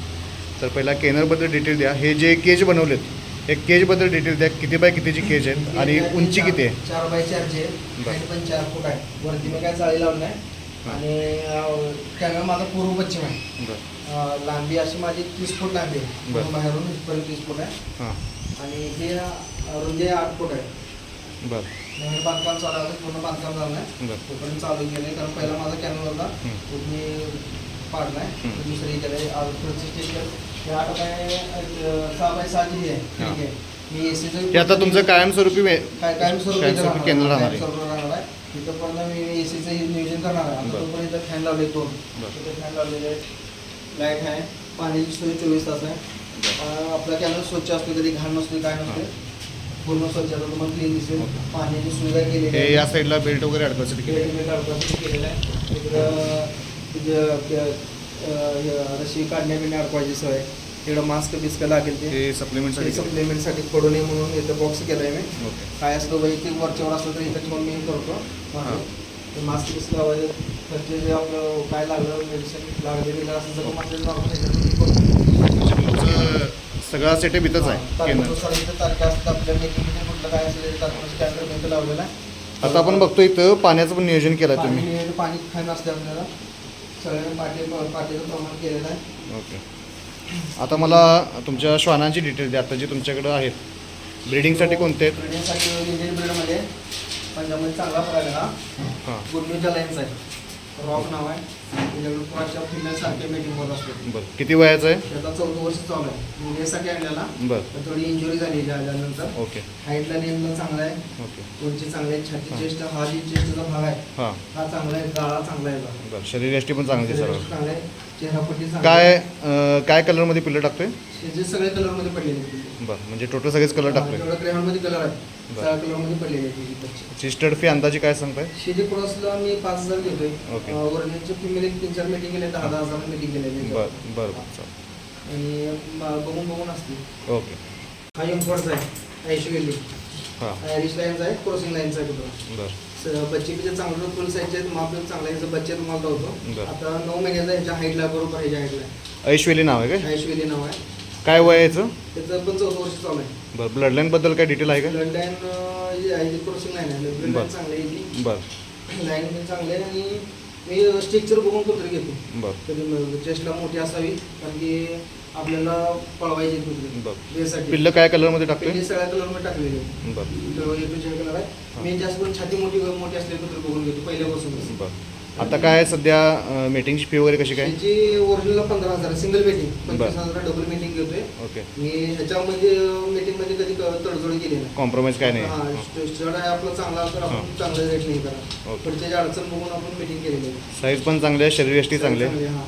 तर पहिला केनलबद्दल डिटेल द्या. हे जे केज बनवलेत, एक केजबद्दल डिटेल द्या. किती बाय कितीची केज आहेत आणि उंची किती आहे? 4x4चे बरं. आणि पण 4 फूट आहे. वरती मी काय जाळी लावली नाही आणि कॅनल माझा पूर्व पश्चिम आहे. बरं. लांबी अशी माझी 30 फूट लांबी आहे. बरं. बाहेरून इथपर्यंत 30 फूट आहे हां. आणि हे रुंदी 8 फूट आहे. बरं. नवीन बांधकाम चालू आहे, पूर्ण बांधकाम झालं नाही, बरं. तोपर्यंत चालू केलं कारण पहिला माझा कॅनल होता तो मी पाडला आहे. दुसरी केलं आज हे 8x6x6 जी आहे. ठीक आहे. मी एसीचं हे आता तुमचं कायमस्वरूपी कायमस्वरूपी केंद्र राहणार आहे. राहणार आहे. तिथं पण मी एसीचं नियोजन करणार आहे. आता बरं. तोपर्यंत फॅन लावले 2. बरं. तिथे फॅन लावलेले आहेत, लाईट आहे, पाण्याची सोय 24 तास आहे. आपला कॅनल स्वच्छ असतो, कधी घाण नसते, काय नसते, पूर्ण स्वच्छ आता तुम्हाला क्लीन दिसेल. पाण्याची सुविधा केलेली हे आहे. या साईडला बेल्ट वगैरे अडकवायसाठी केलं. केलेलं आहे. तिकडं रशी काढण्या बिण्या अडकवायची सोय. तिकडं मास्क बिस्क लागेल ते हे सप्लिमेंटसाठी केलं. सप्लिमेंटसाठी पडू नये म्हणून इथं बॉक्स केला आहे मी. ओके. काय असलं वैयक्तिक वरच्यावर असलं तर इथं ठेवून मी करतो. हां. ते मास्क बिस्क लावायचं, तर जे आपलं काय लागलं मेडिसिन लागलेलं असं सगळं माझं नॉर्मल तुमचं सगळा सेटअप इथंच आहे केनल. तारखे असतात आपल्या मेकिंग कुठलं काय असेल तारखेला स्कॅनर मेकं लावलेला आहे. आता आपण बघतो इथं पाण्याचं पण नियोजन केलं आहे तुम्ही. पाणी खाणं असते आपल्याला सगळ्या पाठीचं प्रमाण केलेलं आहे. ओके. आता मला तुमच्या श्वानांची डिटेल द्या. आता जे तुमच्याकडं आहेत ब्रीडिंगसाठी कोणते आहेत? ब्रिडिंगसाठी इंडियन ब्रीडमध्ये पंजाबमध्ये चांगला प्रकार हा हां. गुडन्यूच्या लाईनचा आहे. रॉक नाव आहे. त्याच्याकडे पुराच्या फिमेल सारखे मेटिंग होत असते. बरं. किती वयाचं आहे? त्याचा 14 वर्ष चालू आहे. मुलीसाठी आणलेला बरं. तर थोडी इंजुरी झाली आल्यानंतर. ओके. हाईटला नेमणं चांगला आहे, ओके. उंची चांगली आहे, छाती चेस्ट हा जी चेस्टचा भाग आहे हां. हा चांगला आहे, गाळा चांगला आहे. बरं. शरीरयष्टी पण चांगली आहे सर्व. चांगला आहे, चेहरापट्टी चांगली काय काय कलरमध्ये पिल्लं टाकतोय? जे सगळे कलरमध्ये पडलेले आहेत. बरं. म्हणजे टोटल सगळेच कलर टाकतोय. जेवढं ग्रेहॉन्डमध्ये कलर आहे बरं. सगळ्या कलरमध्ये पडलेले आहेत. रजिस्टर्ड फी अंदाजे काय सांगताय? शेती क्रॉसला मी 5,000 घेतोय. ओके. वरण्याचे फिमेल एक 3-4 मीटिंग केले, 10,000 मीटिंग केले. बरं बरं चालेल. आणि बघून बघून असते. ओके. हा इम्पॉर्टचा आहे, ऐशवेली हां. आयरिश लाईनचा आहे, क्रॉसिंग लाईनचा आहे. कुठं बरं. बच्चे बिचे चांगलं फुल साईजचे आहेत, माप चांगला आहे. बच्चे तुम्हाला बरं. होतो आता 9 महिन्याचा ह्याच्या हाईटला बरोबर ह्याच्या हाईटला ऐश्वेली नाव आहे काय? ऐशवेली नाव आहे. काय वय आहे याचं? त्याचं पण 14 वर्ष चालू आहे. बरं. ब्लड लाईनबद्दल काय डिटेल आहे का? ब्लड लाईन क्रॉसिंग लाईन आहे. ब्लड बरं. लाईन चांगली आहे ती. बरं. लाईन पण चांगली आहे आणि मी स्ट्रक्चर बघून कुत्री घेतो. बरं. कधी चेस्टला मोठी असावी कारण की आपल्याला पळवायची कुत्री बरं. त्यासाठी. पिल्लं काय कलरमध्ये टाकतोय? पिल्ले सगळ्या कलरमध्ये टाकलेले आहे. बरं. कलर आहे. मी जास्त करून छाती मोठी असलेली कुत्री बघून घेतो पहिल्यापासूनच. बरं. आता काय सध्या मीटिंगची फी वगैरे कशी काय? त्याची ओरिजिनल 15,000 सिंगल मीटिंग, बरं. 25,000 डबल मीटिंग घेतोय. ओके. मी ह्याच्यामध्ये मीटिंगमध्ये कधी तडजोड केली नाही. कॉम्प्रोमाइज काय नाही? हा, स्टड आहे आपला चांगला तर हां. आपण चांगलं रेट नाही करा. ओके. पुढच्याची अडचण बघून आपण मीटिंग केलेली आहे. साईज पण चांगली आहे, शरीरयष्टी चांगली आहे. हा.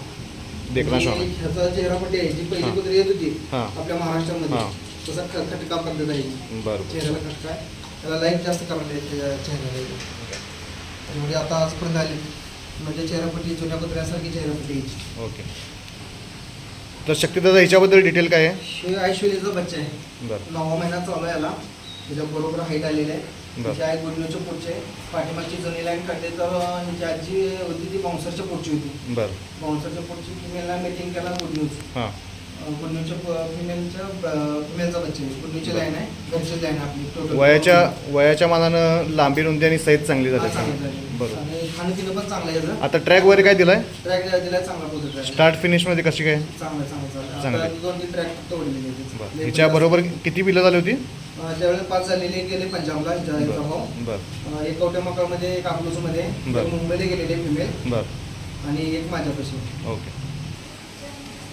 देखना आणि श्वान आहे. ह्याचा चेहरापट्टी आहे जी पहिली हां. कुत्री येत होती हां. आपल्या महाराष्ट्रामध्ये हां. तसा खटका पद्धत आहे. बरं. चेहऱ्याला खटका आहे, त्याला लाईट जास्त करायला त्याच्या चेहऱ्याला. एवढी आता आजपर्यंत आली म्हणजे चेहरापट्टी जुन्या कुत्र्यासारखी चेहरापट्टी यायची. ओके. तर शक्तिदादा ह्याच्याबद्दल डिटेल काय आहे? हे ऐश्वर्याचा बच्चा आहे. बरं. 9वा महिना चालू आहे याला. त्याच्या बरोबर हाईट आलेली आहे. बरं. त्याची आई गुडण्याच्या पुढचे पाठीमागची जुनी लाईन काढली तर ह्याची आजी होती ती बाउन्सरच्या पुढची होती. बरं. बाउन्सरच्या पुढची फिमेलला मीटिंग केला गुड न्यूज. हां. गुडन्यूच्या फिमेलचा बच्चा आहे. गुडन्यूची लाईन आहे, घरची लाईन आपली टोटल. वयाच्या मानानं लांबी रुंदी आणि साईज चांगली झाली. बरं. आणि खाणं पिणं पण चांगलं आहे याचं. आता ट्रॅक वगैरे काय दिलाय? ट्रॅक दिलाय चांगला पोझिटिव्ह. स्टार्ट फिनिशमध्ये कशी काय? चांगलं चांगलं चांगलं. आता 2-3 ट्रॅक फक्त ओढलेले बरं. हिच्याबरोबर किती पिल्लं झाली होती? ज्यावेळेस 5 झालेले गेले पंजाबला ह्याचा भाऊ. बरं. एक कवटे मकामध्ये एक अकलूजमध्ये बरं. मुंबईला गेलेले फिमेल. बरं. आणि एक माझ्यापाशी. ओके.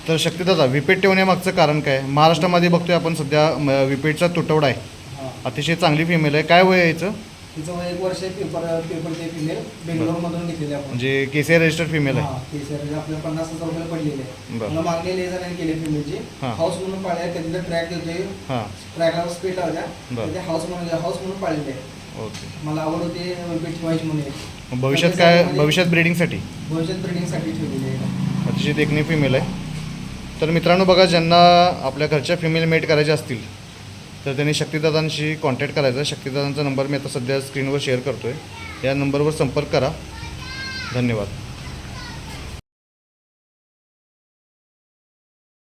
तर शक्तिदादा, विपेट ठेवण्यामागचं कारण काय? महाराष्ट्रामध्ये बघतोय आपण सध्या विपेटचा तुटवडा आहे. हां. अतिशय चांगली फिमेल आहे. काय वय आहे याचं? तिचं वय 1 वर्ष आहे. पेपरचे फिमेल बेंगलोरमधून घेतलेले आपण. म्हणजे केसीआर रजिस्टर्ड फिमेल आहे. हां, केसर आपल्याला 50,000 रुपये पडलेले आहे. बरं. मला मागणी लय जणांनी केली फिमेलची. हां. हाऊस म्हणून पाळल्या, कधी तर ट्रॅक देतोय, हां. ट्रॅकला स्पीड लावल्या, बरं. ते हाऊस म्हणून पाळलेले आहे. ओके. मला आवड होती विपेट ठेवायची म्हणून. मग भविष्यात ब्रीडिंगसाठी भविष्यात ब्रिडिंगसाठी ठेवलेली आहे. अतिशय देखणी फिमेल आहे. तर मित्रांनो बघा, ज्यांना आपल्या घरच्या फिमेल मेट करायच्या असतील तर त्यांनी शक्तिदादांशी कॉन्टॅक्ट करायचा. शक्तिदादांचा नंबर मी आता सध्या स्क्रीनवर शेअर करतो आहे. या नंबरवर संपर्क करा. धन्यवाद.